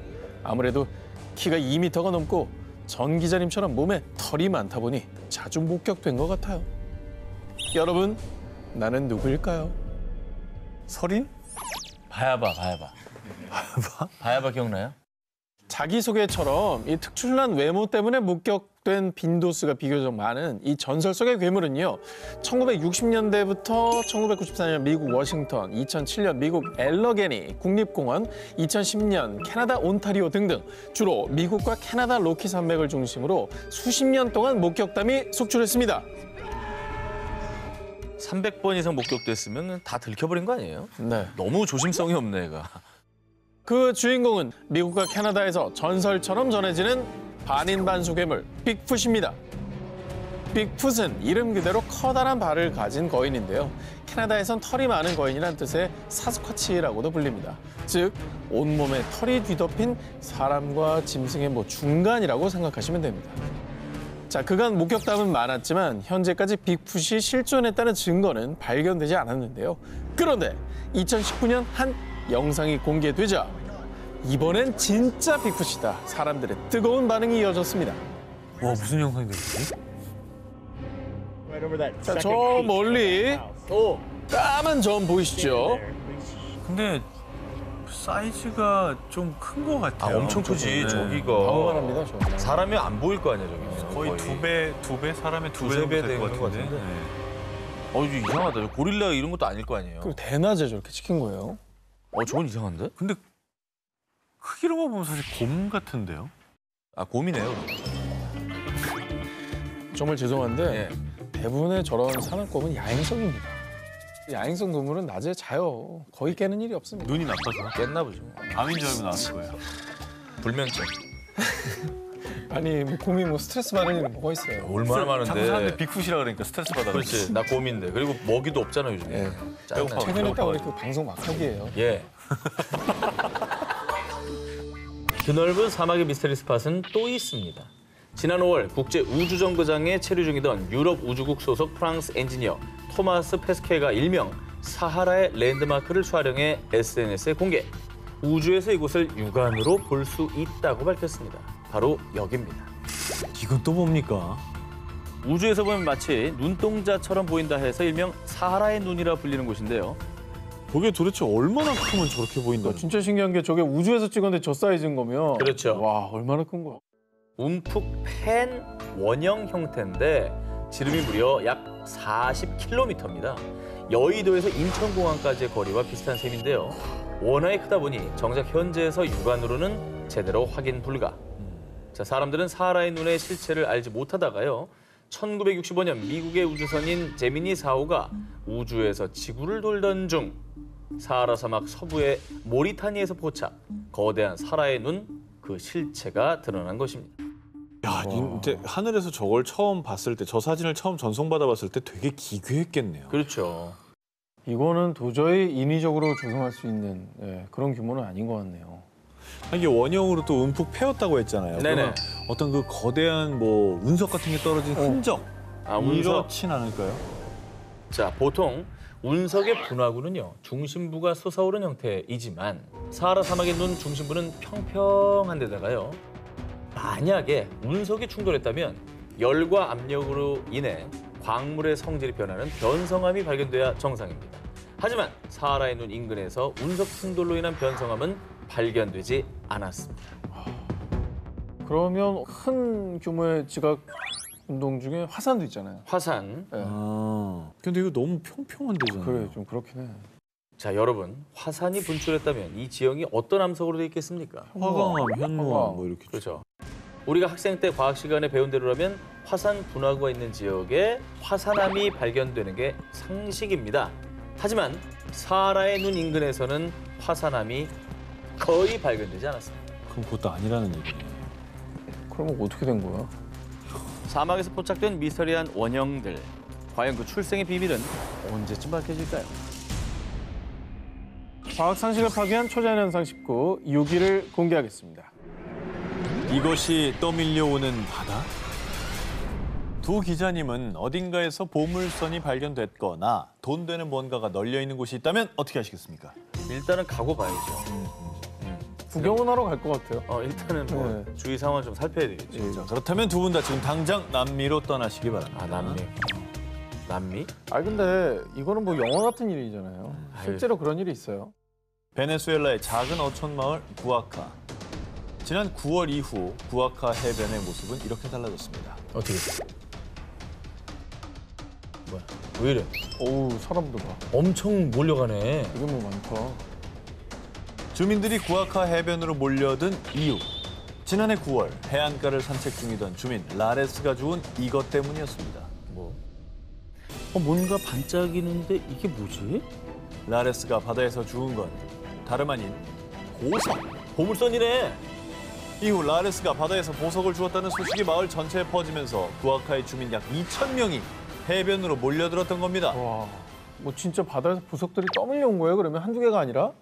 아무래도 키가 2m가 넘고 전 기자님처럼 몸에 털이 많다 보니 자주 목격된 것 같아요. 여러분, 나는 누구일까요? 설인? 바야바. 바야바 기억나요? 자기소개처럼 이 특출난 외모 때문에 목격된 빈도수가 비교적 많은 이 전설 속의 괴물은요. 1960년대부터 1994년 미국 워싱턴, 2007년 미국 엘러게니 국립공원, 2010년 캐나다 온타리오 등등 주로 미국과 캐나다 로키 산맥을 중심으로 수십 년 동안 목격담이 속출했습니다. 300번 이상 목격됐으면 다 들켜버린 거 아니에요? 네. 너무 조심성이 없네, 얘가. 그 주인공은 미국과 캐나다에서 전설처럼 전해지는 반인반수 괴물 빅풋입니다. 빅풋은 이름 그대로 커다란 발을 가진 거인인데요. 캐나다에선 털이 많은 거인이란 뜻의 사스쿼치라고도 불립니다. 즉, 온몸에 털이 뒤덮인 사람과 짐승의 중간이라고 생각하시면 됩니다. 자, 그간 목격담은 많았지만 현재까지 빅풋이 실존했다는 증거는 발견되지 않았는데요. 그런데 2019년 한 영상이 공개되자 이번엔 진짜 빅풋이다. 사람들의 뜨거운 반응이 이어졌습니다. 와, 무슨 영상이 되지? 자, 저 멀리 까만 점 보이시죠? 근데 사이즈가 좀 큰 것 같아요. 엄청 크지, 네. 저기가. 방어만합니다, 저. 사람이 안 보일 거 아니야, 저기. 거의 두 배, 사람의 두 배 두세 배 정도 되는 될것 것 같은데. 같은데. 네. 이거 이상하다. 저 고릴라 이런 것도 아닐 거 아니에요. 그리고 대낮에 저렇게 찍힌 거예요. 저건 이상한데? 근데 크기로만 보면 사실 곰 같은데요? 곰이네요. 정말 죄송한데 예. 대부분의 저런 사납곰은 야행성입니다. 야행성 동물은 낮에 자요. 거의 깨는 일이 없습니다. 눈이 나빠서. 깼나 보죠. 밤인 줄 알고 나왔을 거예요. 불면증. 아니, 곰이 스트레스 받을 일이 뭐가 있어요. 얼마나 자꾸 사람들이 많은데. 빅풋이라 그러니까 스트레스 받아. 그렇지. 나 곰인데. 그리고 먹이도 없잖아, 요즘에. 예. 짜증나. 최근에 딱 우리 그 방송 막하기예요. 예. 드넓은 사막의 미스터리 스팟은 또 있습니다. 지난 5월 국제 우주정거장에 체류 중이던 유럽 우주국 소속 프랑스 엔지니어 토마스 페스케가 일명 사하라의 랜드마크를 촬영해 SNS에 공개. 우주에서 이곳을 육안으로 볼 수 있다고 밝혔습니다. 바로 여기입니다. 이건 또 뭡니까? 우주에서 보면 마치 눈동자처럼 보인다 해서 일명 사하라의 눈이라 불리는 곳인데요. 저게 도대체 얼마나 크면 저렇게 보인다? 진짜 신기한 게 저게 우주에서 찍었는데 저 사이즈인 거면 그렇죠. 와, 얼마나 큰 거야. 움푹 팬 원형 형태인데 지름이 무려 약 40km입니다. 여의도에서 인천공항까지의 거리와 비슷한 셈인데요. 워낙에 크다 보니 정작 현재에서 육안으로는 제대로 확인 불가. 자, 사람들은 사하라의 눈의 실체를 알지 못하다가요. 1965년 미국의 우주선인 제미니 4호가 우주에서 지구를 돌던 중 사하라 사막 서부의 모리타니에서 포착. 거대한 사하라의 눈, 그 실체가 드러난 것입니다. 야, 이제 하늘에서 저걸 처음 봤을 때, 저 사진을 처음 전송받아 봤을 때 되게 기괴했겠네요. 그렇죠. 이거는 도저히 인위적으로 조성할 수 있는 그런 규모는 아닌 것 같네요. 이게 원형으로 또 움푹 패였다고 했잖아요. 네네. 그러면 어떤 그 거대한 운석 같은 게 떨어진 흔적 운석. 이렇진 않을까요? 자, 보통 운석의 분화구는요, 중심부가 솟아오른 형태이지만 사하라 사막의 눈 중심부는 평평한 데다가요, 만약에 운석이 충돌했다면 열과 압력으로 인해 광물의 성질이 변하는 변성암이 발견돼야 정상입니다. 하지만 사하라의 눈 인근에서 운석 충돌로 인한 변성암은 발견되지 않았습니다. 그러면 큰 규모의 지각 운동 중에 화산도 있잖아요. 화산. 네. 근데 이거 너무 평평한 데잖아요. 그래, 좀 그렇긴 해. 자, 여러분, 화산이 분출했다면 이 지형이 어떤 암석으로 되어 있겠습니까? 화강암, 현무암 뭐 이렇게. 그렇죠. 우리가 학생 때 과학 시간에 배운 대로라면 화산 분화구가 있는 지역에 화산암이 발견되는 게 상식입니다. 하지만 사하라의 눈 인근에서는 화산암이 거의 발견되지 않았습니다. 그럼 그것도 아니라는 얘기네. 그러면 어떻게 된 거야? 사막에서 포착된 미스터리한 원형들. 과연 그 출생의 비밀은 언제쯤 밝혀질까요? 과학 상식을 파괴한 초자연현상 19, 6위를 공개하겠습니다. 이것이 떠밀려오는 바다? 두 기자님은 어딘가에서 보물선이 발견됐거나 돈 되는 뭔가가 널려 있는 곳이 있다면 어떻게 하시겠습니까? 일단은 가고 봐야죠. 구경은 하러 갈 것 같아요. 일단은 뭐 네. 주위 상황 좀 살펴야 되겠죠. 자, 그렇다면 두 분 다 지금 당장 남미로 떠나시기 바랍니다. 아, 남미. 남미? 아 근데 이거는 뭐 영화 같은 일이잖아요. 실제로 그런 일이 있어요. 베네수엘라의 작은 어촌 마을 구아카. 지난 9월 이후 구아카 해변의 모습은 이렇게 달라졌습니다. 어떻게 됐어? 뭐야? 왜 이래? 어우, 사람들 봐. 엄청 몰려가네. 이게 뭐 많다. 주민들이 구아카 해변으로 몰려든 이유. 지난해 9월 해안가를 산책 중이던 주민 라레스가 주운 이것 때문이었습니다. 뭐? 뭔가 반짝이는데 이게 뭐지? 라레스가 바다에서 주운 건 다름 아닌 보석. 보물선이네. 이후 라레스가 바다에서 보석을 주웠다는 소식이 마을 전체에 퍼지면서 구아카의 주민 약 2,000명이 해변으로 몰려들었던 겁니다. 와, 뭐 진짜 바다에서 보석들이 떠밀려 온 거예요? 그러면 한두 개가 아니라?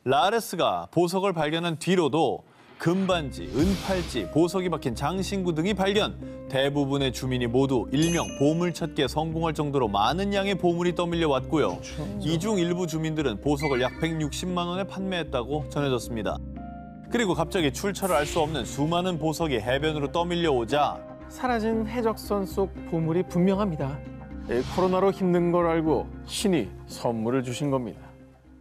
라레스가 보석을 발견한 뒤로도 금반지, 은팔찌, 보석이 박힌 장신구 등이 발견. 대부분의 주민이 모두 일명 보물찾기에 성공할 정도로 많은 양의 보물이 떠밀려 왔고요. 이 중 일부 주민들은 보석을 약 160만 원에 판매했다고 전해졌습니다. 그리고 갑자기 출처를 알 수 없는 수많은 보석이 해변으로 떠밀려 오자 사라진 해적선 속 보물이 분명합니다. 코로나로 힘든 걸 알고 신이 선물을 주신 겁니다.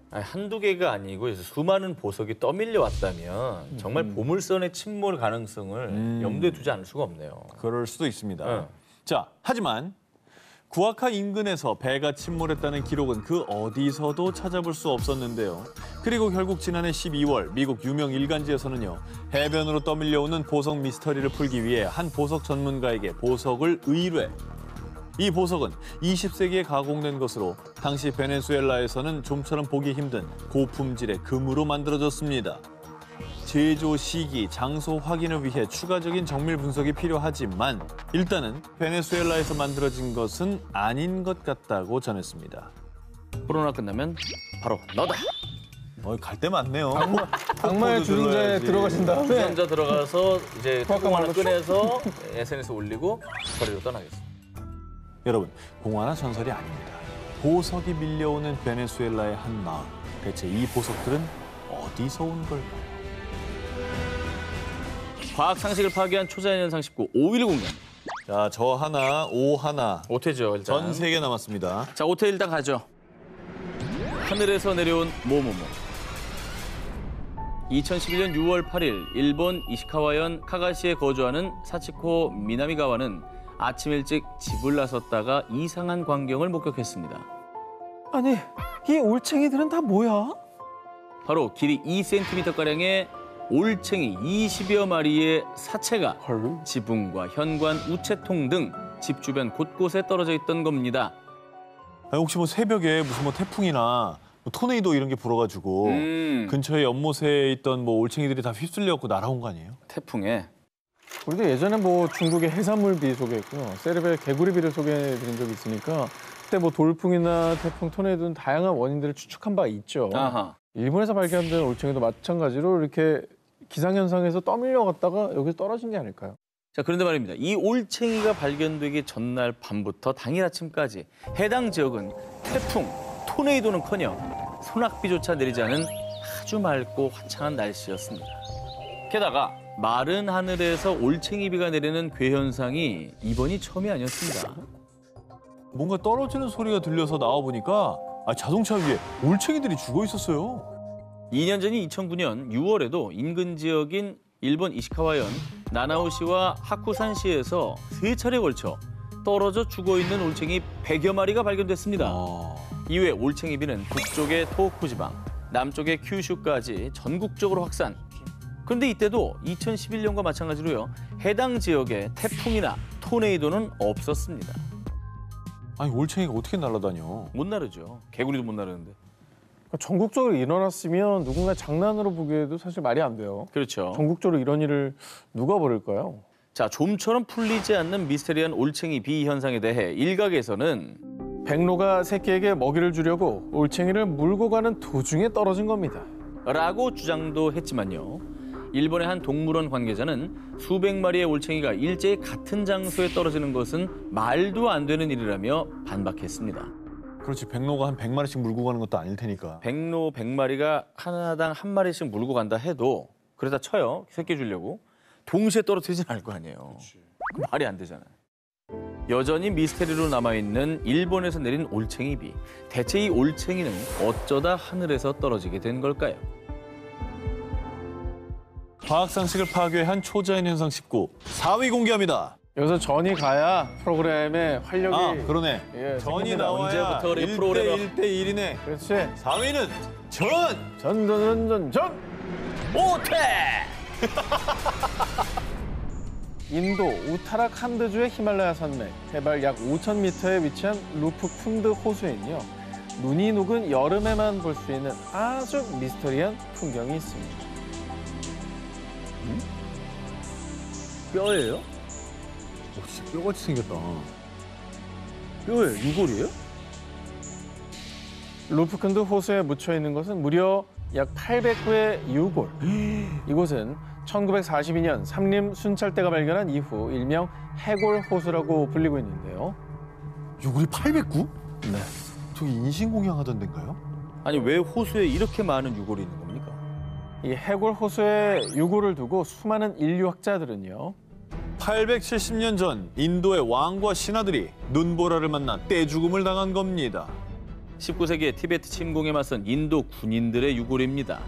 아니, 한두 개가 아니고 수많은 보석이 떠밀려 왔다면 정말 보물선의 침몰 가능성을 염두에 두지 않을 수가 없네요. 그럴 수도 있습니다. 네. 자, 하지만 구아카 인근에서 배가 침몰했다는 기록은 그 어디서도 찾아볼 수 없었는데요. 그리고 결국 지난해 12월 미국 유명 일간지에서는요. 해변으로 떠밀려오는 보석 미스터리를 풀기 위해 한 보석 전문가에게 보석을 의뢰. 이 보석은 20세기에 가공된 것으로 당시 베네수엘라에서는 좀처럼 보기 힘든 고품질의 금으로 만들어졌습니다. 제조 시기, 장소 확인을 위해 추가적인 정밀 분석이 필요하지만 일단은 베네수엘라에서 만들어진 것은 아닌 것 같다고 전했습니다. 코로나 끝나면 바로 너다. 갈 데 많네요. 악마의 주전자에 들어가신 다음에 주전자 들어가서 이제 통 하나 말로 꺼내서 SNS 올리고 거리로 떠나겠습니다. 여러분, 공화나 전설이 아닙니다. 보석이 밀려오는 베네수엘라의 한 마을. 대체 이 보석들은 어디서 온 걸까요? 과학 상식을 파괴한 초자연 현상 19, 5위를 공개합니다. 자, 저 하나, 오 하나. 오태죠, 일단. 전 3개 남았습니다. 자, 오태 일단 가죠. 하늘에서 내려온 모모모. 2011년 6월 8일 일본 이시카와현 카가시에 거주하는 사치코 미나미가와는 아침 일찍 집을 나섰다가 이상한 광경을 목격했습니다. 아니, 이 올챙이들은 다 뭐야? 바로 길이 2cm가량의 올챙이 20여 마리의 사체가 헐. 지붕과 현관, 우체통 등 집 주변 곳곳에 떨어져 있던 겁니다. 혹시 뭐 새벽에 무슨 뭐 태풍이나 뭐 토네이도 이런 게 불어가지고 근처에 연못에 있던 뭐 올챙이들이 다 휩쓸려갖고 날아온 거 아니에요? 태풍에. 우리도 예전에 뭐 중국의 해산물 비 소개했고요. 세르베 개구리 비를 소개해드린 적이 있으니까 그때 뭐 돌풍이나 태풍, 토네이도는 다양한 원인들을 추측한 바가 있죠. 아하. 일본에서 발견된 올챙이도 마찬가지로 이렇게 기상현상에서 떠밀려 갔다가 여기서 떨어진 게 아닐까요? 자, 그런데 말입니다. 이 올챙이가 발견되기 전날 밤부터 당일 아침까지 해당 지역은 태풍, 토네이도는커녕 소낙비조차 내리지 않은 아주 맑고 화창한 날씨였습니다. 게다가 마른 하늘에서 올챙이비가 내리는 괴현상이 이번이 처음이 아니었습니다. 뭔가 떨어지는 소리가 들려서 나와보니까 자동차 위에 올챙이들이 죽어 있었어요. 2년 전인 2009년 6월에도 인근 지역인 일본 이시카와현 나나오시와 하쿠산시에서 3차례에 걸쳐 떨어져 죽어있는 올챙이 100여 마리가 발견됐습니다. 이후에 올챙이비는 북쪽의 토호쿠 지방, 남쪽의 큐슈까지 전국적으로 확산. 그런데 이때도 2011년과 마찬가지로요. 해당 지역에 태풍이나 토네이도는 없었습니다. 아니 올챙이가 어떻게 날아다녀? 못 나르죠. 개구리도 못 나르는데. 전국적으로 일어났으면 누군가 장난으로 보기에도 사실 말이 안 돼요. 그렇죠. 전국적으로 이런 일을 누가 벌일까요? 자, 좀처럼 풀리지 않는 미스테리한 올챙이 비 현상에 대해 일각에서는 백로가 새끼에게 먹이를 주려고 올챙이를 물고 가는 도중에 떨어진 겁니다. 라고 주장도 했지만요. 일본의 한 동물원 관계자는 수백 마리의 올챙이가 일제히 같은 장소에 떨어지는 것은 말도 안 되는 일이라며 반박했습니다. 그렇지, 백로가 한 100마리씩 물고 가는 것도 아닐 테니까. 백로 100마리가 하나당 한 마리씩 물고 간다 해도 그러다 쳐요. 새끼 주려고. 동시에 떨어뜨리진 않을 거 아니에요. 말이 안 되잖아요. 여전히 미스테리로 남아있는 일본에서 내린 올챙이비. 대체 이 올챙이는 어쩌다 하늘에서 떨어지게 된 걸까요? 과학 상식을 파괴한 초자연 현상 19 4위 공개합니다. 여기서 전이 가야 프로그램에 활력이 그러네. 예, 전이 생깁니다. 나와야 언제부터 우리 1대 프로그램을- 1대 1이네. 그렇지. 4위는 전. 오태! 인도 우타라 칸드주의 히말라야 산맥 해발 약 5,000m에 위치한 루프쿤드 호수에는요. 눈이 녹은 여름에만 볼 수 있는 아주 미스터리한 풍경이 있습니다. 뼈예요? 진짜 뼈같이 생겼다. 뼈예요? 유골이에요? 루프쿤드 호수에 묻혀 있는 것은 무려 약 800구의 유골. 이곳은 1942년 삼림 순찰대가 발견한 이후 일명 해골 호수라고 불리고 있는데요. 유골이 809? 네. 저기 인신공양 하던 데인가요? 아니 왜 호수에 이렇게 많은 유골이 있는 겁니까? 이 해골 호수에 유골을 두고 수많은 인류학자들은요. 870년 전 인도의 왕과 신하들이 눈보라를 만나 떼죽음을 당한 겁니다. 19세기의 티베트 침공에 맞선 인도 군인들의 유골입니다.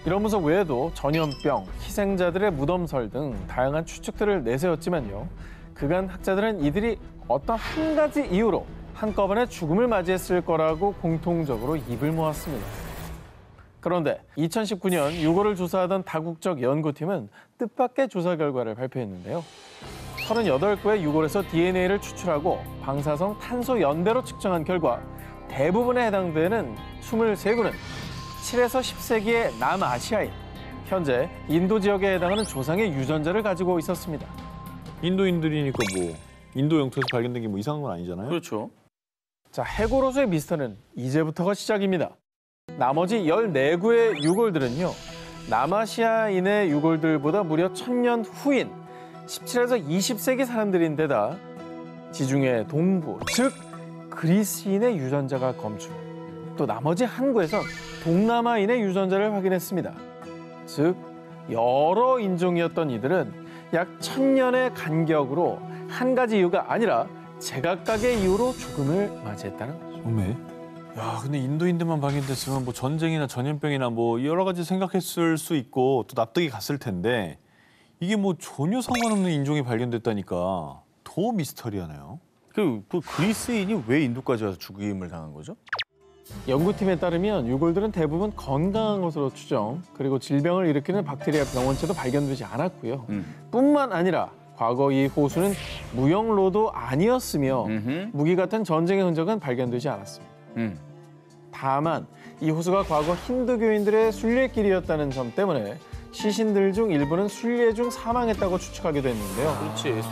이런 분석 외에도 전염병, 희생자들의 무덤설 등 다양한 추측들을 내세웠지만요. 그간 학자들은 이들이 어떤 한 가지 이유로 한꺼번에 죽음을 맞이했을 거라고 공통적으로 입을 모았습니다. 그런데 2019년 유골을 조사하던 다국적 연구팀은 뜻밖의 조사 결과를 발표했는데요. 38구의 유골에서 DNA를 추출하고 방사성 탄소 연대로 측정한 결과 대부분에 해당되는 23구는 7에서 10세기의 남아시아인, 현재 인도 지역에 해당하는 조상의 유전자를 가지고 있었습니다. 인도인들이니까 뭐 인도 영토에서 발견된 게 뭐 이상한 건 아니잖아요. 그렇죠. 자, 해골호수의 미스터는 이제부터가 시작입니다. 나머지 14구의 유골들은요. 남아시아인의 유골들보다 무려 1000년 후인 17에서 20세기 사람들인데다 지중해 동부, 즉 그리스인의 유전자가 검출. 또 나머지 한 구에선 동남아인의 유전자를 확인했습니다. 즉 여러 인종이었던 이들은 약 1000년의 간격으로 한 가지 이유가 아니라 제각각의 이유로 죽음을 맞이했다는 거죠. 어메. 야, 근데 인도인들만 발견됐으면 뭐 전쟁이나 전염병이나 뭐 여러 가지 생각했을 수 있고 또 납득이 갔을 텐데 이게 뭐 전혀 상관없는 인종이 발견됐다니까 더 미스터리하네요. 그 그리스인이 왜 인도까지 와서 죽임을 당한 거죠? 연구팀에 따르면 유골들은 대부분 건강한 것으로 추정, 그리고 질병을 일으키는 박테리아 병원체도 발견되지 않았고요. 뿐만 아니라 과거 이 호수는 무역로도 아니었으며 무기 같은 전쟁의 흔적은 발견되지 않았습니다. 다만 이 호수가 과거 힌두교인들의 순례길이었다는 점 때문에 시신들 중 일부는 순례 중 사망했다고 추측하기도 했는데요. 그렇지,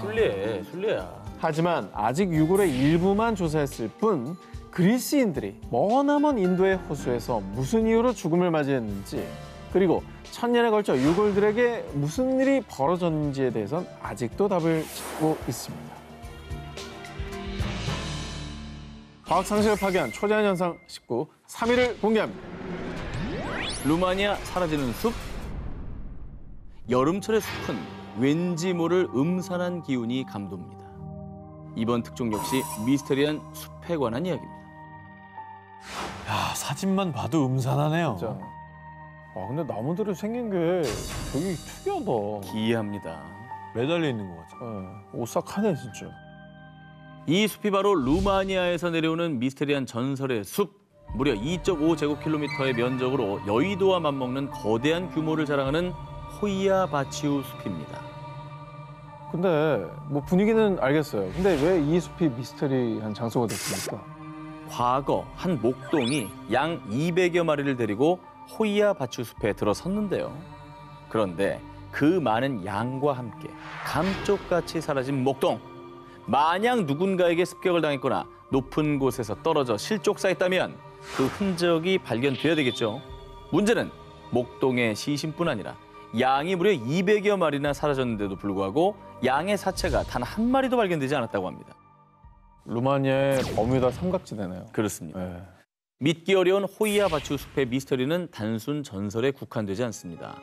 순례야. 하지만 아직 유골의 일부만 조사했을 뿐 그리스인들이 머나먼 인도의 호수에서 무슨 이유로 죽음을 맞이했는지, 그리고 1000년에 걸쳐 유골들에게 무슨 일이 벌어졌는지에 대해선 아직도 답을 찾고 있습니다. 과학 상식을 파괴한 초자연 현상 19, 3위를 공개합니다. 루마니아 사라지는 숲. 여름철의 숲은 왠지 모를 음산한 기운이 감돕니다. 이번 특종 역시 미스테리한 숲에 관한 이야기입니다. 야, 사진만 봐도 음산하네요. 진짜. 근데 나무들이 생긴 게 되게 특이하다. 기이합니다. 매달려 있는 것 같죠. 오싹하네 진짜. 이 숲이 바로 루마니아에서 내려오는 미스테리한 전설의 숲. 무려 2.5제곱킬로미터의 면적으로 여의도와 맞먹는 거대한 규모를 자랑하는 호이아 바치우 숲입니다. 근데 뭐 분위기는 알겠어요. 근데 왜 이 숲이 미스터리한 장소가 됐습니까? 과거 한 목동이 양 200여 마리를 데리고 호이아 바치우 숲에 들어섰는데요. 그런데 그 많은 양과 함께 감쪽같이 사라진 목동. 만약 누군가에게 습격을 당했거나 높은 곳에서 떨어져 실족사했다면 그 흔적이 발견돼야 되겠죠. 문제는 목동의 시신뿐 아니라 양이 무려 200여 마리나 사라졌는데도 불구하고 양의 사체가 단 한 마리도 발견되지 않았다고 합니다. 루마니아의 버뮤다 삼각지대네요. 그렇습니다. 네. 믿기 어려운 호이아 바치우 숲의 미스터리는 단순 전설에 국한되지 않습니다.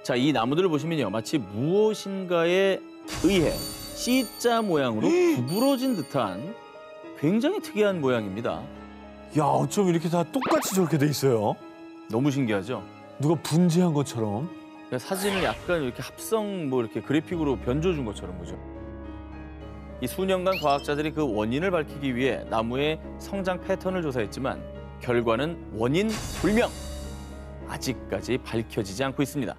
자, 이 나무들을 보시면요. 마치 무엇인가에 의해 C자 모양으로 구부러진 듯한 굉장히 특이한 모양입니다. 야, 어쩜 이렇게 다 똑같이 저렇게 돼 있어요? 너무 신기하죠? 누가 분재한 것처럼. 그러니까 사진을 약간 이렇게 합성 뭐 이렇게 그래픽으로 변조준 것처럼 보죠. 이 수년간 과학자들이 그 원인을 밝히기 위해 나무의 성장 패턴을 조사했지만 결과는 원인 불명. 아직까지 밝혀지지 않고 있습니다.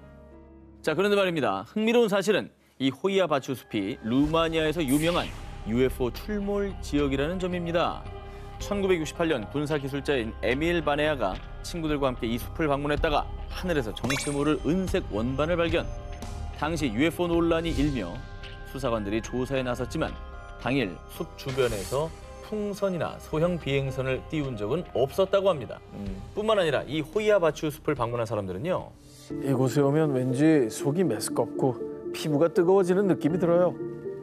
자, 그런데 말입니다. 흥미로운 사실은 이 호이아 바치우 숲이 루마니아에서 유명한 UFO 출몰 지역이라는 점입니다. 1968년 군사기술자인 에밀 바네아가 친구들과 함께 이 숲을 방문했다가 하늘에서 정체 모를 은색 원반을 발견. 당시 UFO 논란이 일며 수사관들이 조사에 나섰지만 당일 숲 주변에서 풍선이나 소형 비행선을 띄운 적은 없었다고 합니다. 뿐만 아니라 이 호이아 바치우 숲을 방문한 사람들은요. 이곳에 오면 왠지 속이 메스껍고 피부가 뜨거워지는 느낌이 들어요.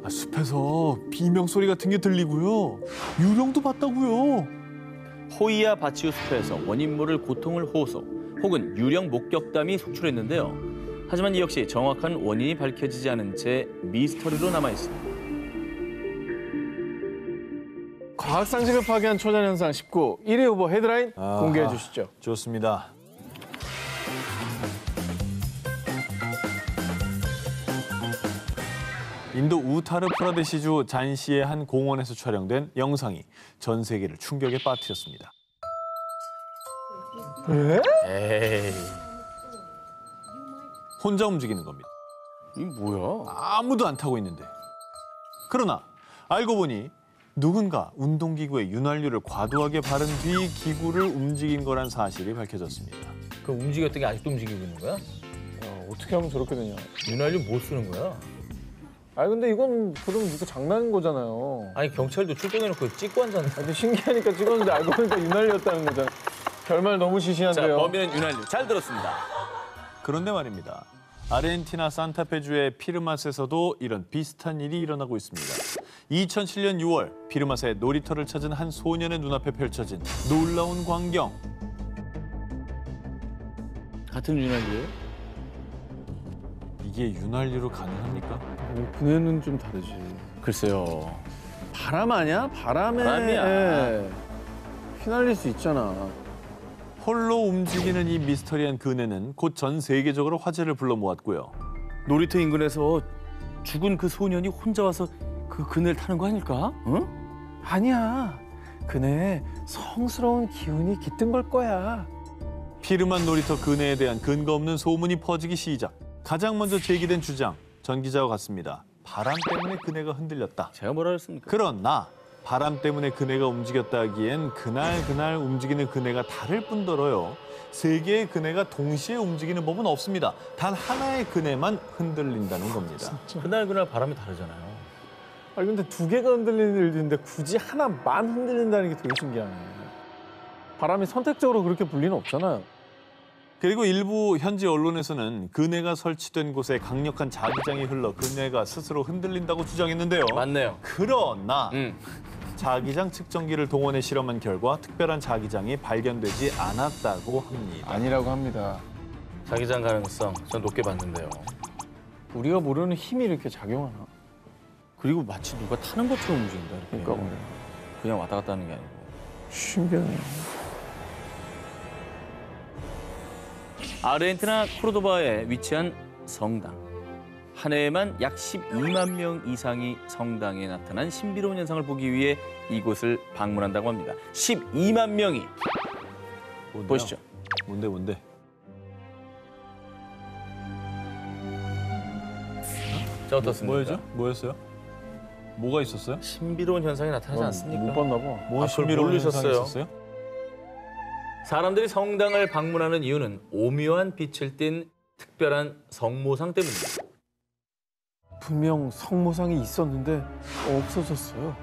아, 숲에서 비명 소리 같은 게 들리고요. 유령도 봤다고요. 호이아 바치우 숲에서 원인 모를 고통을 호소 혹은 유령 목격담이 속출했는데요. 하지만 이 역시 정확한 원인이 밝혀지지 않은 채 미스터리로 남아 있습니다. 과학 상식을 파괴한 초자연 현상 19, 1위 후보 헤드라인 공개해 주시죠. 좋습니다. 인도 우타르 프라데시주 잔시의 한 공원에서 촬영된 영상이 전 세계를 충격에 빠뜨렸습니다. 에이, 혼자 움직이는 겁니다. 이게 뭐야? 아무도 안 타고 있는데. 그러나 알고 보니 누군가 운동기구에 윤활유를 과도하게 바른 뒤 기구를 움직인 거란 사실이 밝혀졌습니다. 그 움직였던 게 아직도 움직이고 있는 거야? 어떻게 하면 저렇게 되냐. 윤활유 못 쓰는 거야? 아니 근데 이건 그럼 누가 장난인 거잖아요. 아니 경찰도 출동해놓고 찍고 앉았네. 근데 신기하니까 찍었는데 알고 보니까 윤활유였다는 거잖아. 결말 너무 자, 시시한데요. 범인은 윤활유. 잘 들었습니다. 그런데 말입니다. 아르헨티나 산타페주의 피르맛에서도 이런 비슷한 일이 일어나고 있습니다. 2007년 6월 피르맛의 놀이터를 찾은 한 소년의 눈앞에 펼쳐진 놀라운 광경. 같은 윤활유예요? 이게 윤활유로 가능합니까? 분해는 좀 다르지. 글쎄요. 바람 아니야? 바람이야. 예. 휘날릴 수 있잖아. 홀로 움직이는 이 미스터리한 그네는 곧 전 세계적으로 화제를 불러 모았고요. 놀이터 인근에서 죽은 그 소년이 혼자 와서 그 그네를 타는 거 아닐까? 응? 아니야. 그네 성스러운 기운이 깃든 걸 거야. 피르맛 놀이터 그네에 대한 근거 없는 소문이 퍼지기 시작. 가장 먼저 제기된 주장, 전 기자와 같습니다. 바람 때문에 그네가 흔들렸다. 제가 뭐라 그랬습니까? 그러나 바람 때문에 그네가 움직였다 하기엔 그날 움직이는 그네가 다를 뿐더러요. 세 개의 그네가 동시에 움직이는 법은 없습니다. 단 하나의 그네만 흔들린다는 겁니다. 그날 바람이 다르잖아요. 아니 근데 두 개가 흔들리는 일인데 굳이 하나만 흔들린다는 게 되게 신기하네. 바람이 선택적으로 그렇게 불 리는 없잖아요. 그리고 일부 현지 언론에서는 그네가 설치된 곳에 강력한 자기장이 흘러 그네가 스스로 흔들린다고 주장했는데요. 맞네요. 그러나 자기장 측정기를 동원해 실험한 결과 특별한 자기장이 발견되지 않았다고 합니다. 아니라고 합니다. 자기장 가능성 전 높게 봤는데요. 우리가 모르는 힘이 이렇게 작용하나? 그리고 마치 누가 타는 것처럼 움직인다. 이렇게. 그러니까 말이야. 그냥 왔다 갔다 하는 게 아니고. 신기하네. 아르헨티나 코르도바에 위치한 성당. 한 해에만 약 12만 명 이상이 성당에 나타난 신비로운 현상을 보기 위해 이곳을 방문한다고 합니다. 12만 명이. 뭔데요? 보시죠. 뭔데? 자, 어떻습니까? 뭐였어요? 뭐가 있었어요? 신비로운 현상이 나타나지 않습니까? 못 봤나 봐. 뭔 그걸 신비로운 모르셨어요? 현상이 있었어요? 사람들이 성당을 방문하는 이유는 오묘한 빛을 띤 특별한 성모상 때문입니다. 분명 성모상이 있었는데 없어졌어요.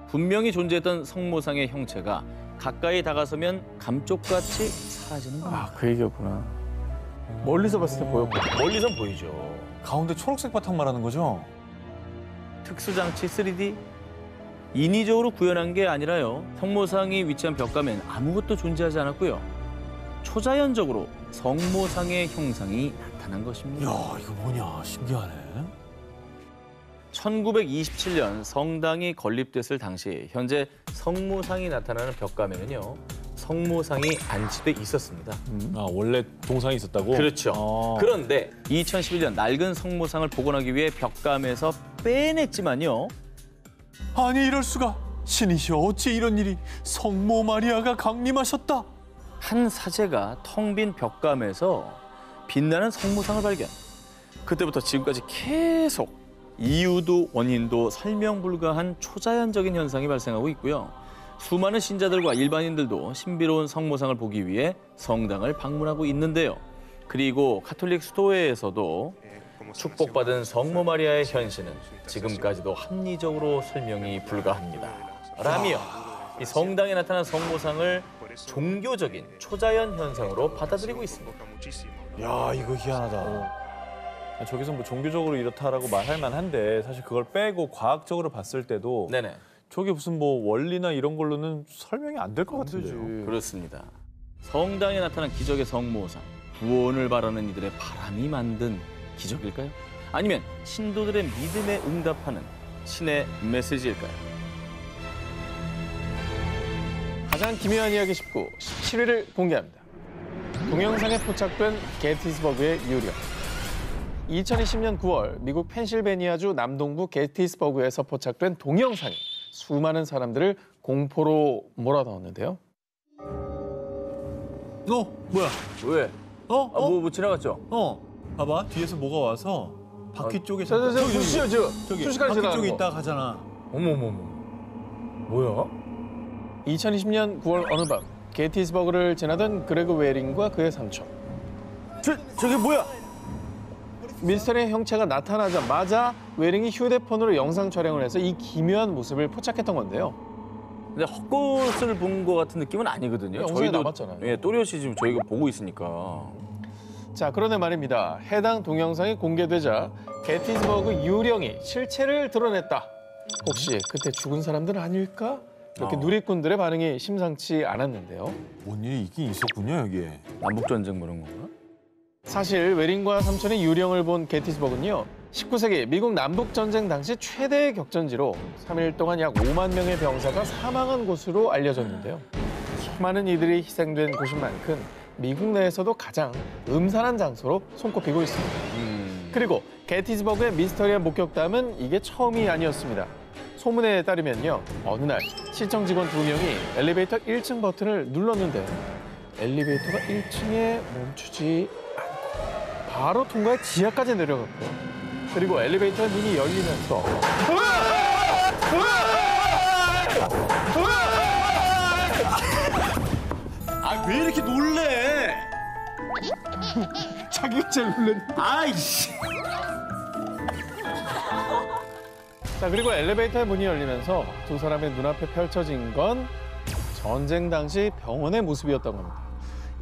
분명히 존재했던 성모상의 형체가 가까이 다가서면 감쪽같이 사라지는 겁니다. 아, 그 얘기였구나. 멀리서 봤을 때 보였고. 멀리선 보이죠. 가운데 초록색 바탕 말하는 거죠? 특수장치 3D? 인위적으로 구현한 게 아니라요. 성모상이 위치한 벽감엔 아무것도 존재하지 않았고요. 초자연적으로 성모상의 형상이 나타난 것입니다. 야, 이거 뭐냐? 신기하네. 1927년 성당이 건립됐을 당시 현재 성모상이 나타나는 벽감에는요. 성모상이 안치돼 있었습니다. 아, 원래 동상이 있었다고? 그렇죠. 아. 그런데 2011년 낡은 성모상을 복원하기 위해 벽감에서 빼냈지만요. 아니, 이럴 수가. 신이시여, 어찌 이런 일이. 성모 마리아가 강림하셨다. 한 사제가 텅 빈 벽감에서 빛나는 성모상을 발견. 그때부터 지금까지 계속 이유도 원인도 설명 불가한 초자연적인 현상이 발생하고 있고요. 수많은 신자들과 일반인들도 신비로운 성모상을 보기 위해 성당을 방문하고 있는데요. 그리고 카톨릭 수도회에서도 축복받은 성모 마리아의 현신은 지금까지도 합리적으로 설명이 불가합니다. 라며 이 성당에 나타난 성모상을 종교적인 초자연 현상으로 받아들이고 있습니다. 야, 이거 희한하다. 저기서 뭐 종교적으로 이렇다라고 말할 만한데 사실 그걸 빼고 과학적으로 봤을 때도 네네. 저게 무슨 뭐 원리나 이런 걸로는 설명이 안 될 것 같은데요. 그렇습니다. 성당에 나타난 기적의 성모상, 구원을 바라는 이들의 바람이 만든 기적일까요? 아니면 신도들의 믿음에 응답하는 신의 메시지일까요? 가장 기묘한 이야기 19, 17위를 공개합니다. 동영상에 포착된 게티스버그의 유령. 2020년 9월 미국 펜실베니아주 남동부 게티스버그에서 포착된 동영상이 수많은 사람들을 공포로 몰아넣었는데요. 뭐야? 왜? 뭐 지나갔죠? 봐봐. 뒤에서 뭐가 와서 바퀴 쪽에 보시죠, 저기 순식간에 바퀴 지나가는 쪽에 거. 있다 가잖아. 어머머머. 뭐야? 2020년 9월 어느 밤 게티스버그를 지나던 그레그 웨링과 그의 삼촌. 저게 뭐야? 미스터리의 형체가 나타나자마자 웨링이 휴대폰으로 영상 촬영을 해서 이 기묘한 모습을 포착했던 건데요. 근데 헛것을 본 것 같은 느낌은 아니거든요. 영상에 남았잖아요. 예, 또렷이 지금 저희가 보고 있으니까. 자, 그런데 말입니다. 해당 동영상이 공개되자 게티스버그 유령이 실체를 드러냈다. 혹시 그때 죽은 사람들은 아닐까? 이렇게 누리꾼들의 반응이 심상치 않았는데요. 뭔 일이 있긴 있었군요, 여기에. 남북전쟁 뭐 이런 건가? 사실 웨링과 삼촌의 유령을 본 게티스버그는요. 19세기 미국 남북전쟁 당시 최대의 격전지로 3일 동안 약 5만 명의 병사가 사망한 곳으로 알려졌는데요. 수많은 이들이 희생된 곳인 만큼 미국 내에서도 가장 음산한 장소로 손꼽히고 있습니다. 그리고 게티스버그의 미스터리한 목격담은 이게 처음이 아니었습니다. 소문에 따르면요. 어느 날 시청 직원 2명이 엘리베이터 1층 버튼을 눌렀는데 엘리베이터가 1층에 멈추지 않고 바로 통과해 지하까지 내려갔고요. 그리고 엘리베이터 문이 열리면서 아, 왜 이렇게 놀래? 자기가 제일 놀랐네. 아이씨. 자, 그리고 엘리베이터의 문이 열리면서 두 사람의 눈앞에 펼쳐진 건 전쟁 당시 병원의 모습이었던 겁니다.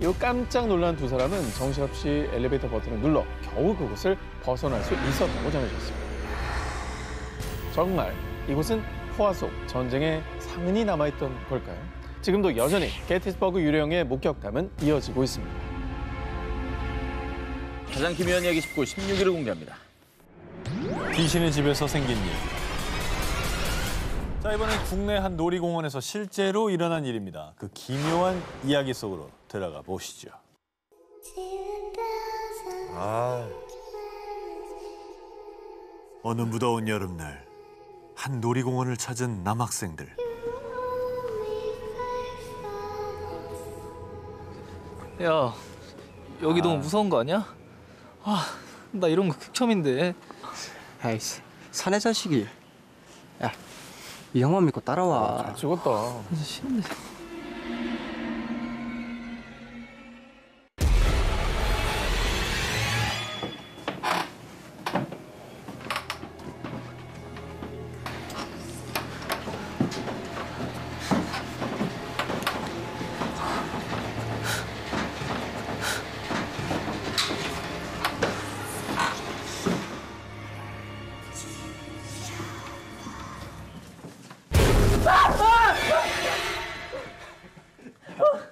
이 깜짝 놀란 두 사람은 정신없이 엘리베이터 버튼을 눌러 겨우 그곳을 벗어날 수 있었다고 전해졌습니다. 정말 이곳은 포화 속 전쟁의 상흔이 남아있던 걸까요? 지금도 여전히 게티스버그 유령의 목격담은 이어지고 있습니다. 가장 기묘한 이야기 19, 16일을 공개합니다. 귀신의 집에서 생긴 일. 자, 이번엔 국내 한 놀이공원에서 실제로 일어난 일입니다. 그 기묘한 이야기 속으로 들어가 보시죠. 어느 무더운 여름날 한 놀이공원을 찾은 남학생들. 야, 여기 너무 무서운 거 아니야? 아, 나 이런 거 극혐인데. 아이씨, 사내 자식이. 야, 이 형만 믿고 따라와. 잘 찍었다. 진짜 싫은데.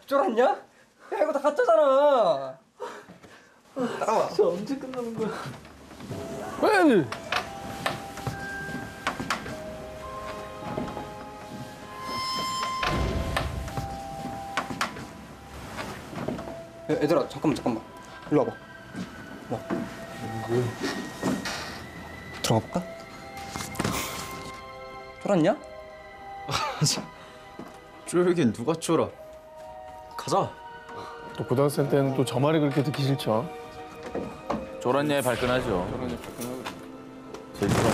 쫄았냐? 야, 이거 다 가짜잖아. 따라와. 진짜 언제 끝나는 거야? 왜? 얘들아, 잠깐만. 일로 와봐. 와. 들어가 볼까? 쫄았냐? 쫄긴 누가 쫄아? 가자. 또 고등학생 때는 또 저 말이 그렇게 듣기 싫죠. 졸았냐에 발끈하죠. 제일 좋아.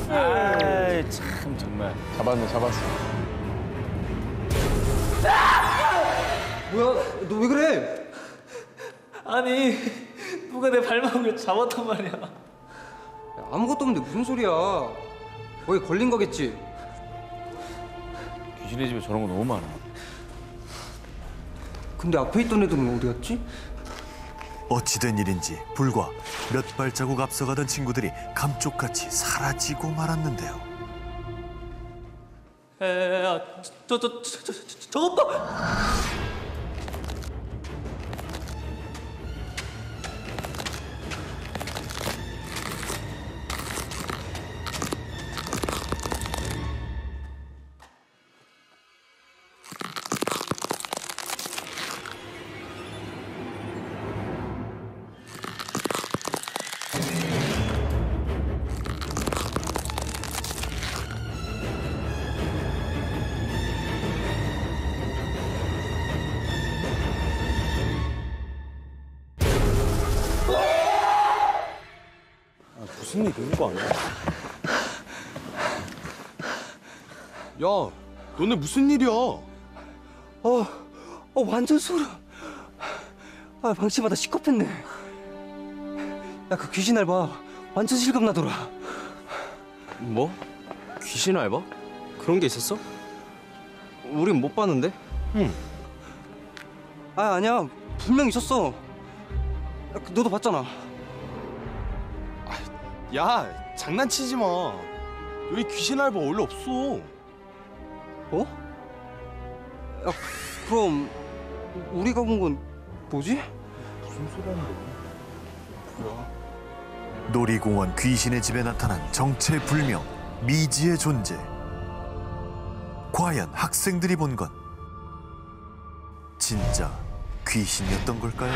아이, 참 정말. 잡았어. 뭐야, 너 왜 그래? 아니, 누가 내 발목을 잡았단 말이야. 야, 아무것도 없는데 무슨 소리야. 거기 걸린 거겠지? 귀신의 집에 저런 거 너무 많아. 근데 앞에 있던 애들은 어디 갔지? 어찌된 일인지 불과 몇 발자국 앞서가던 친구들이 감쪽같이 사라지고 말았는데요. 야, 저것 봐! 무슨 일 있는 거 아니야? 야, 너네 무슨 일이야? 완전 소름. 아, 방치마다 시겁했네. 야, 그 귀신 알바 완전 실감나더라. 뭐? 귀신 알바? 그런 게 있었어? 우린 못 봤는데? 아, 아니야. 분명 있었어. 야, 너도 봤잖아. 야, 장난치지 마. 여기 귀신 알바 원래 없어. 어? 야, 그럼 우리가 본 건 뭐지? 놀이공원 귀신의 집에 나타난 정체불명 미지의 존재. 과연 학생들이 본 건 진짜 귀신이었던 걸까요?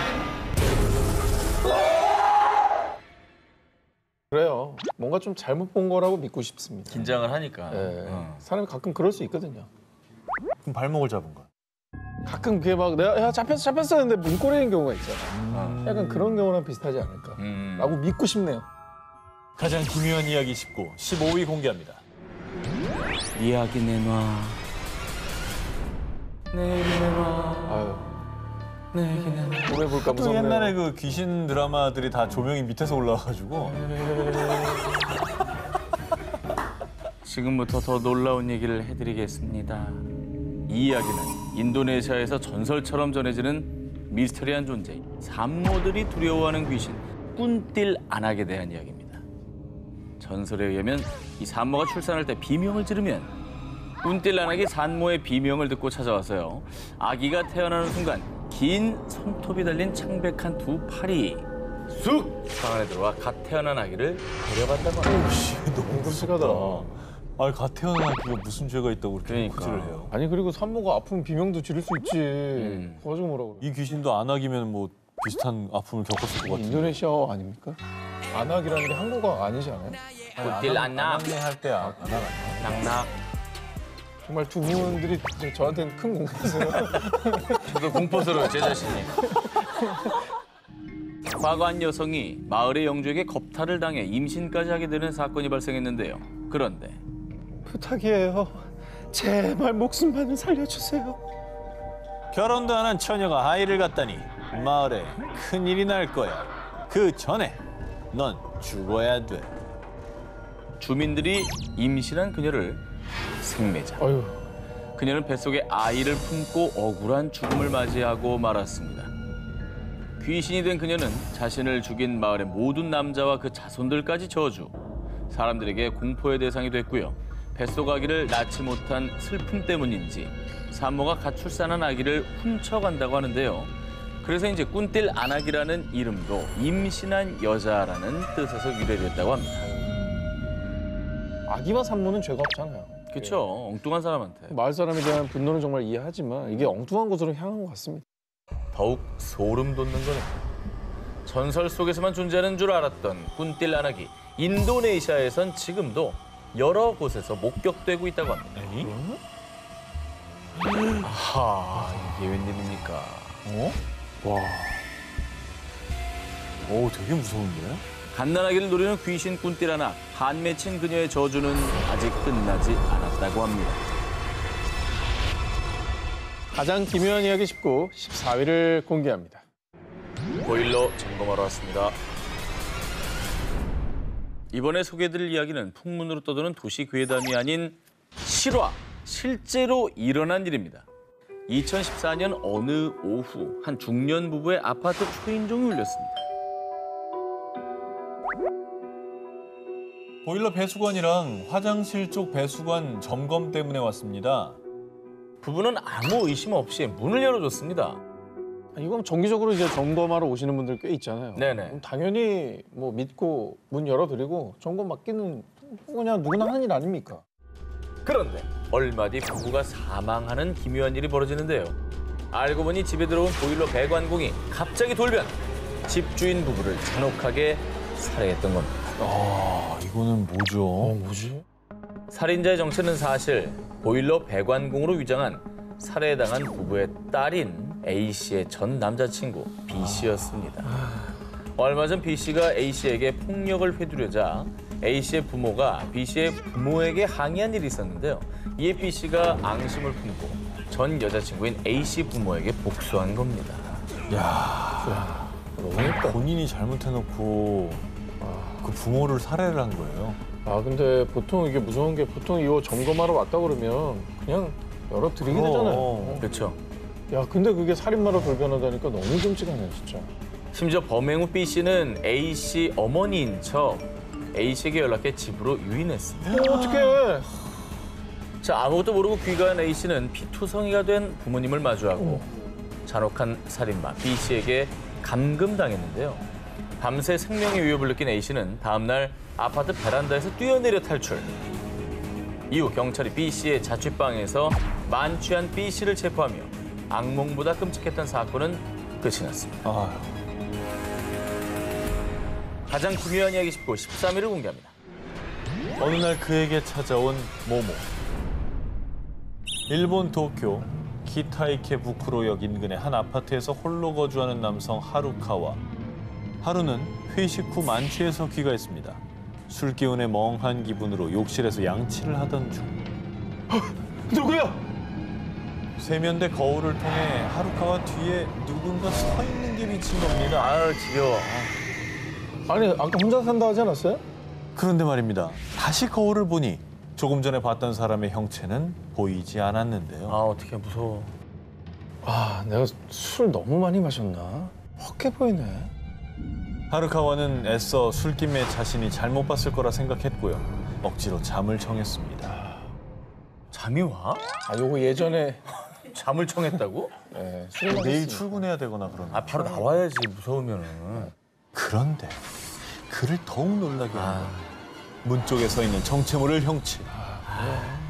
그래요. 뭔가 좀 잘못 본 거라고 믿고 싶습니다. 긴장을 하니까. 예. 어. 사람이 가끔 그럴 수 있거든요. 그럼 발목을 잡은 건? 가끔 그게 막 내가 야 잡혔어 했는데 문고리는 경우가 있잖아. 약간 그런 경우랑 비슷하지 않을까. 라고 믿고 싶네요. 가장 기묘한 이야기 19, 15위 공개합니다. 이야기 내놔. 내 얘기 내놔. 아유, 내 얘기 내놔. 노래 볼까 또 무섭네요. 옛날에 그 귀신 드라마들이 다 조명이 밑에서 올라와가지고 지금부터 더 놀라운 얘기를 해드리겠습니다. 이 이야기는 인도네시아에서 전설처럼 전해지는 미스터리한 존재, 산모들이 두려워하는 귀신 꾼띨 아낙에 대한 이야기입니다. 전설에 의하면 이 산모가 출산할 때 비명을 지르면 꾼띨 아낙이 산모의 비명을 듣고 찾아와서요. 아기가 태어나는 순간 긴 손톱이 달린 창백한 두 팔이 쑥 방 안에 들어와 갓 태어난 아기를 데려간다고 합니다. 너무 끔찍하다. 아니 갓 태어난 아기가 무슨 죄가 있다고 그렇게 그러니까. 구질을 해요. 아니 그리고 산모가 아프면 비명도 지를 수 있지. 그거 가지고 뭐라 그래. 이 귀신도 안악이면 뭐 비슷한 아픔을 겪었을 것 같은데. 인도네시아어 아닙니까? 안악이라는 게 한국어가 아니지 않아요? 꿀딜 안나 할때 안악 아니야? 낙낙. 정말 두 분들이 저한테는 큰 공포세요. 저도 공포스러워요, 제 자신이. 과거 한 여성이 마을의 영주에게 겁탈을 당해 임신까지 하게 되는 사건이 발생했는데요. 그런데 부탁이에요. 제발 목숨만은 살려주세요. 결혼도 안 한 처녀가 아이를 갖다니 마을에 큰일이 날 거야. 그 전에 넌 죽어야 돼. 주민들이 임신한 그녀를 생매자. 어휴. 그녀는 뱃속에 아이를 품고 억울한 죽음을 맞이하고 말았습니다. 귀신이 된 그녀는 자신을 죽인 마을의 모든 남자와 그 자손들까지 저주, 사람들에게 공포의 대상이 됐고요. 뱃속 아기를 낳지 못한 슬픔 때문인지 산모가 갓 출산한 아기를 훔쳐간다고 하는데요. 그래서 이제 꾼띨 아낙이라는 이름도 임신한 여자라는 뜻에서 유래됐다고 합니다. 아기와 산모는 죄가 없잖아요. 그렇죠. 엉뚱한 사람한테. 마을 사람에 대한 분노는 정말 이해하지만 이게 엉뚱한 곳으로 향한 것 같습니다. 더욱 소름 돋는 거는 전설 속에서만 존재하는 줄 알았던 꾼띨 아낙이 인도네시아에선 지금도 여러 곳에서 목격되고 있다고 합니다. 아하, 이게 웬일입니까? 오, 되게 무서운데? 갓난아기를 노리는 귀신 꾼띨 아낙, 한 맺힌 그녀의 저주는 아직 끝나지 않았다고 합니다. 가장 기묘한 이야기 19, 14위를 공개합니다. 보일러 점검하러 왔습니다. 이번에 소개해드릴 이야기는 풍문으로 떠도는 도시 괴담이 아닌 실화, 실제로 일어난 일입니다. 2014년 어느 오후 한 중년 부부의 아파트 초인종이 울렸습니다. 보일러 배수관이랑 화장실 쪽 배수관 점검 때문에 왔습니다. 부부는 아무 의심 없이 문을 열어줬습니다. 이건 정기적으로 이제 점검하러 오시는 분들 꽤 있잖아요. 네네. 그럼 당연히 뭐 믿고 문 열어드리고 점검 맡기는 그냥 누구나 하는 일 아닙니까? 그런데 얼마 뒤 부부가 사망하는 기묘한 일이 벌어지는데요. 알고 보니 집에 들어온 보일러 배관공이 갑자기 돌변, 집주인 부부를 잔혹하게 살해했던 겁니다. 아, 이거는 뭐죠? 뭐지? 살인자의 정체는 사실 보일러 배관공으로 위장한 살해당한 부부의 딸인 A씨의 전 남자친구 B씨였습니다. 얼마 전 B씨가 A씨에게 폭력을 회두려자 A씨의 부모가 B씨의 부모에게 항의한 일이 있었는데요. 이에 B씨가 앙심을 품고 전 여자친구인 A씨 부모에게 복수한 겁니다. 야, 너무했다. 본인이 잘못해놓고 그 부모를 살해를 한 거예요. 아 근데 보통 이게 무서운 게 보통 이거 점검하러 왔다 그러면 그냥 열어드리게 되잖아요. 그렇죠. 야 근데 그게 살인마로 돌변하다니까 너무 끔찍하네 진짜. 심지어 범행 후 B씨는 A씨 어머니인 척 A씨에게 연락해 집으로 유인했습니다. 어떡해. 자, 아무것도 모르고 귀가한 A씨는 피투성이가 된 부모님을 마주하고 잔혹한 살인마 B씨에게 감금당했는데요. 밤새 생명의 위협을 느낀 A씨는 다음날 아파트 베란다에서 뛰어내려 탈출. 이후 경찰이 B씨의 자취방에서 만취한 B씨를 체포하며 악몽보다 끔찍했던 사건은 끝이 났습니다. 아유. 가장 기묘한 이야기 19, 13위를 공개합니다. 어느 날 그에게 찾아온 모모. 일본 도쿄 키타이케부쿠로역 인근의 한 아파트에서 홀로 거주하는 남성 하루카와 하루는 회식 후 만취해서 귀가했습니다. 술 기운에 멍한 기분으로 욕실에서 양치를 하던 중 누구야? 세면대 거울을 통해 하루카와 뒤에 누군가 서 있는 게 비친 겁니다. 아유, 지겨워. 아니 아까 혼자 산다 하지 않았어요? 그런데 말입니다. 다시 거울을 보니 조금 전에 봤던 사람의 형체는 보이지 않았는데요. 아, 어떻게 무서워. 아, 내가 술 너무 많이 마셨나? 헛게 보이네. 하루카와는 애써 술김에 자신이 잘못 봤을 거라 생각했고요. 억지로 잠을 청했습니다. 잠이 와? 아, 요거 예전에 잠을 청했다고? 네, 술 내일 마셨으니까. 출근해야 되거나 그러나. 아, 바로 나와야지, 무서우면은. 그런데 그를 더욱 놀라게 한 건 문 쪽에 서 있는 정체모를 형체.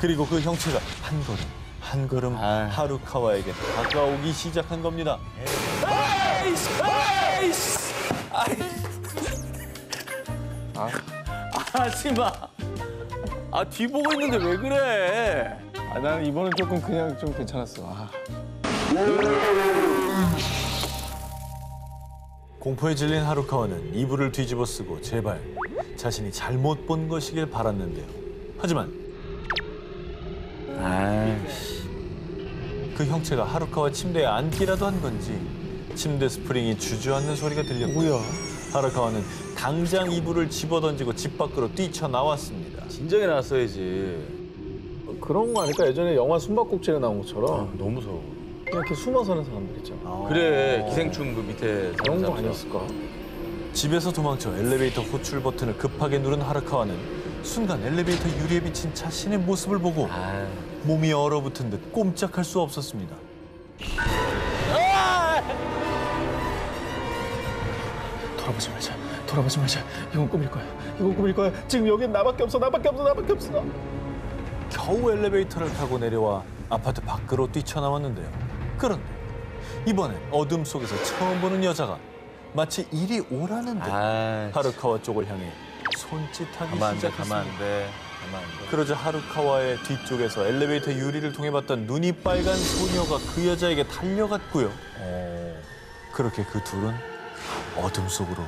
그리고 그 형체가 한 걸음 한 걸음 하루카와에게 다가오기 시작한 겁니다. 하지 마. 아, 뒤 보고 있는데 왜 그래? 아, 나는 이번엔 조금 그냥 좀 괜찮았어. 아. 공포에 질린 하루카와는 이불을 뒤집어 쓰고 제발 자신이 잘못 본 것이길 바랐는데요. 하지만 그 형체가 하루카와 침대에 앉기라도 한 건지 침대 스프링이 주저앉는 소리가 들렸고 뭐야? 하루카와는 당장 이불을 집어던지고 집 밖으로 뛰쳐나왔습니다. 진작에 나왔어야지. 그런 거 아닐까? 예전에 영화 숨바꼭질에 나온 것처럼 너무 무서워. 이렇게 숨어 사는 사람들 있잖아. 그래, 기생충 그 밑에 그런 거 사람 아니었을까? 집에서 도망쳐 엘리베이터 호출 버튼을 급하게 누른 하루카와는 순간 엘리베이터 유리에 비친 자신의 모습을 보고 몸이 얼어붙은 듯 꼼짝할 수 없었습니다. 돌아보지 말자. 돌아보지 말자. 이건 꿈일 거야. 이건 꿈일 거야. 지금 여긴 나밖에 없어. 나밖에 없어. 나밖에 없어. 겨우 엘리베이터를 타고 내려와 아파트 밖으로 뛰쳐나왔는데요. 그런데 이번엔 어둠 속에서 처음 보는 여자가 마치 이리 오라는 듯 하루카와 쪽을 향해 손짓하기 가만 안 돼, 시작했습니다. 가만 안 돼. 가만 안 돼. 그러자 하루카와의 뒤쪽에서 엘리베이터 유리를 통해 봤던 눈이 빨간 소녀가 그 여자에게 달려갔고요. 그렇게 그 둘은 어둠 속으로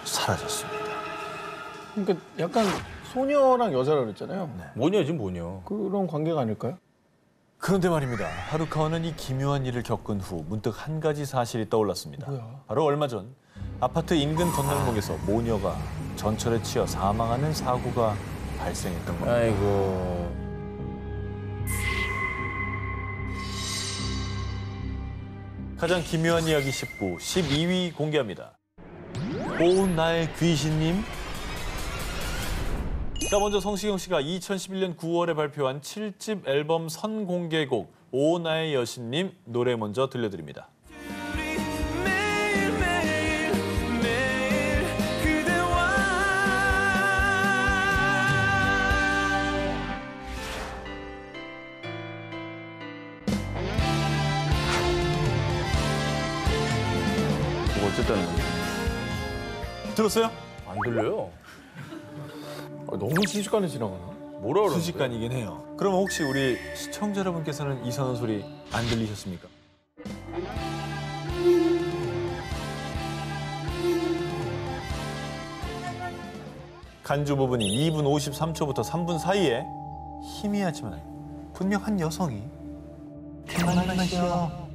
사라졌습니다. 그러니까 약간 소녀랑 여자라 그랬잖아요. 뭐냐지, 뭐냐. 그런 관계가 아닐까요? 그런데 말입니다. 하루카와는 이 기묘한 일을 겪은 후 문득 한 가지 사실이 떠올랐습니다. 뭐야? 바로 얼마 전 아파트 인근 건널목에서 모녀가 전철에 치여 사망하는 사고가 발생했던 겁니다. 아이고. 가장 기묘한 이야기 19, 12위 공개합니다. 오 나의 귀신님. 자, 먼저 성시경 씨가 2011년 9월에 발표한 7집 앨범 선공개곡 오 나의 여신님 노래 먼저 들려드립니다. 뭐 어쨌다는 거지? 들었어요? 안 들려요. 너무 순식간에 지나가나? 뭐라 그러는데? 순식간이긴 해요. 그럼 혹시 우리 시청자 여러분께서는 이상한 소리 안 들리셨습니까? 간주 부분이 2분 53초부터 3분 사이에 희미하지만 분명 한 여성이 그만하시오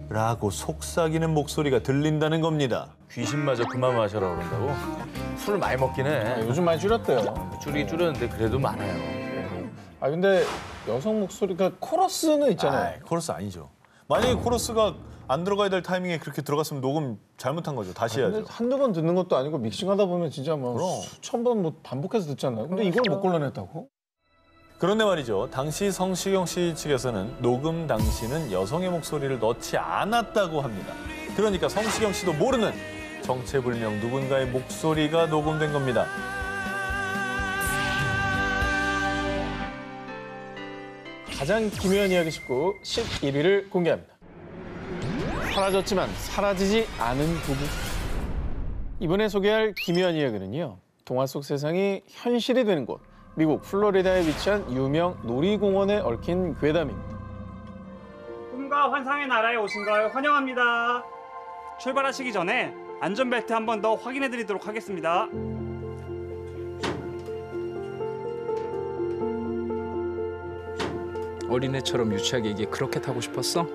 라고 속삭이는 목소리가 들린다는 겁니다. 귀신마저 그만 마셔라 그런다고? 술을 많이 먹긴 해. 요즘 많이 줄였대요. 줄이긴 줄였는데 그래도 많아요. 아, 근데 여성 목소리가 코러스는 있잖아요. 코러스 아니죠. 만약에 코러스가 안 들어가야 될 타이밍에 그렇게 들어갔으면 녹음 잘못한 거죠. 다시 해야죠. 근데 한두 번 듣는 것도 아니고 믹싱하다 보면 진짜 뭐 그럼. 수천 번 뭐 반복해서 듣잖아요. 근데 이걸 못 골라냈다고? 그런데 말이죠. 당시 성시경 씨 측에서는 녹음 당시는 여성의 목소리를 넣지 않았다고 합니다. 그러니까 성시경 씨도 모르는 정체불명 누군가의 목소리가 녹음된 겁니다. 가장 기묘한 이야기 19, 11위를 공개합니다. 사라졌지만 사라지지 않은 부부. 이번에 소개할 기묘한 이야기는요. 동화 속 세상이 현실이 되는 곳, 미국 플로리다에 위치한 유명 놀이공원에 얽힌 괴담입니다. 꿈과 환상의 나라에 오신 걸 환영합니다. 출발하시기 전에 안전벨트 한 번 더 확인해 드리도록 하겠습니다. 어린애처럼 유치하게 이게 그렇게 타고 싶었어?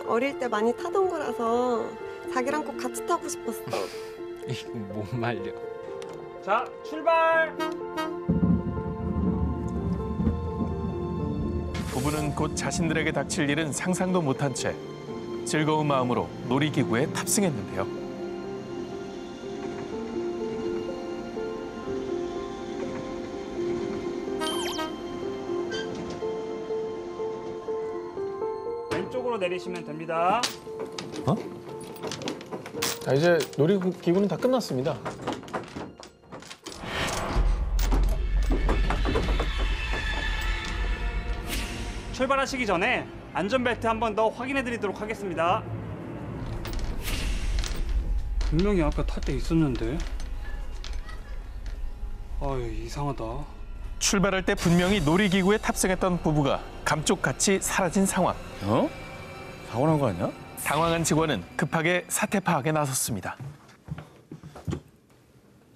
어릴 때 많이 타던 거라서 자기랑 꼭 같이 타고 싶었어. 못 말려. 자, 출발! 부부는 곧 자신들에게 닥칠 일은 상상도 못한 채 즐거운 마음으로 놀이기구에 탑승했는데요. 왼쪽으로 내리시면 됩니다. 자, 이제 놀이기구는 다 끝났습니다. 출발하시기 전에 안전벨트 한 번 더 확인해 드리도록 하겠습니다. 분명히 아까 탈 때 있었는데. 아유, 이상하다. 출발할 때 분명히 놀이기구에 탑승했던 부부가 감쪽같이 사라진 상황. 어? 사고 난 거 아니야? 당황한 직원은 급하게 사태 파악에 나섰습니다.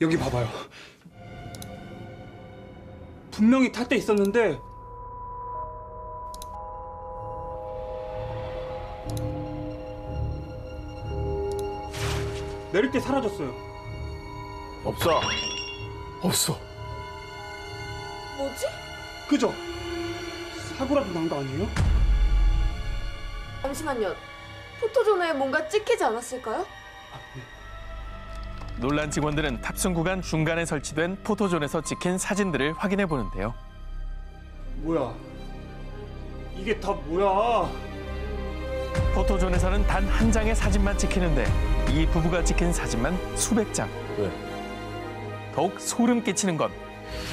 여기 봐봐요. 분명히 탈 때 있었는데 내릴 때 사라졌어요. 없어. 없어. 뭐지? 그죠? 사고라도 난 거 아니에요? 잠시만요. 포토존에 뭔가 찍히지 않았을까요? 놀란 직원들은 탑승 구간 중간에 설치된 포토존에서 찍힌 사진들을 확인해 보는데요. 뭐야? 이게 다 뭐야? 포토존에서는 단 한 장의 사진만 찍히는데 이 부부가 찍힌 사진만 수백 장. 왜? 더욱 소름 끼치는 건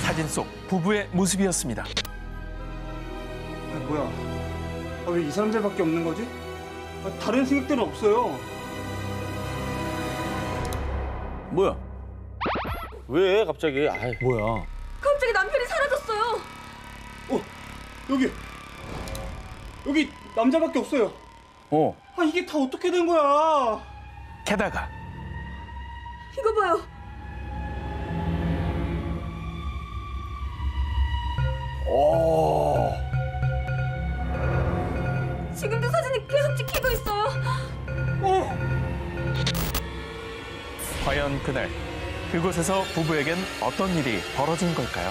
사진 속 부부의 모습이었습니다. 뭐야? 왜 이 사람들밖에 없는 거지? 다른 승객들은 없어요. 뭐야? 왜 갑자기? 아이. 뭐야? 갑자기 남편이 사라졌어요. 여기 남자밖에 없어요. 이게 다 어떻게 된 거야? 게다가 이거 봐요. 지금도 사진이 계속 찍히고 있어요. 과연 그날 그곳에서 부부에겐 어떤 일이 벌어진 걸까요?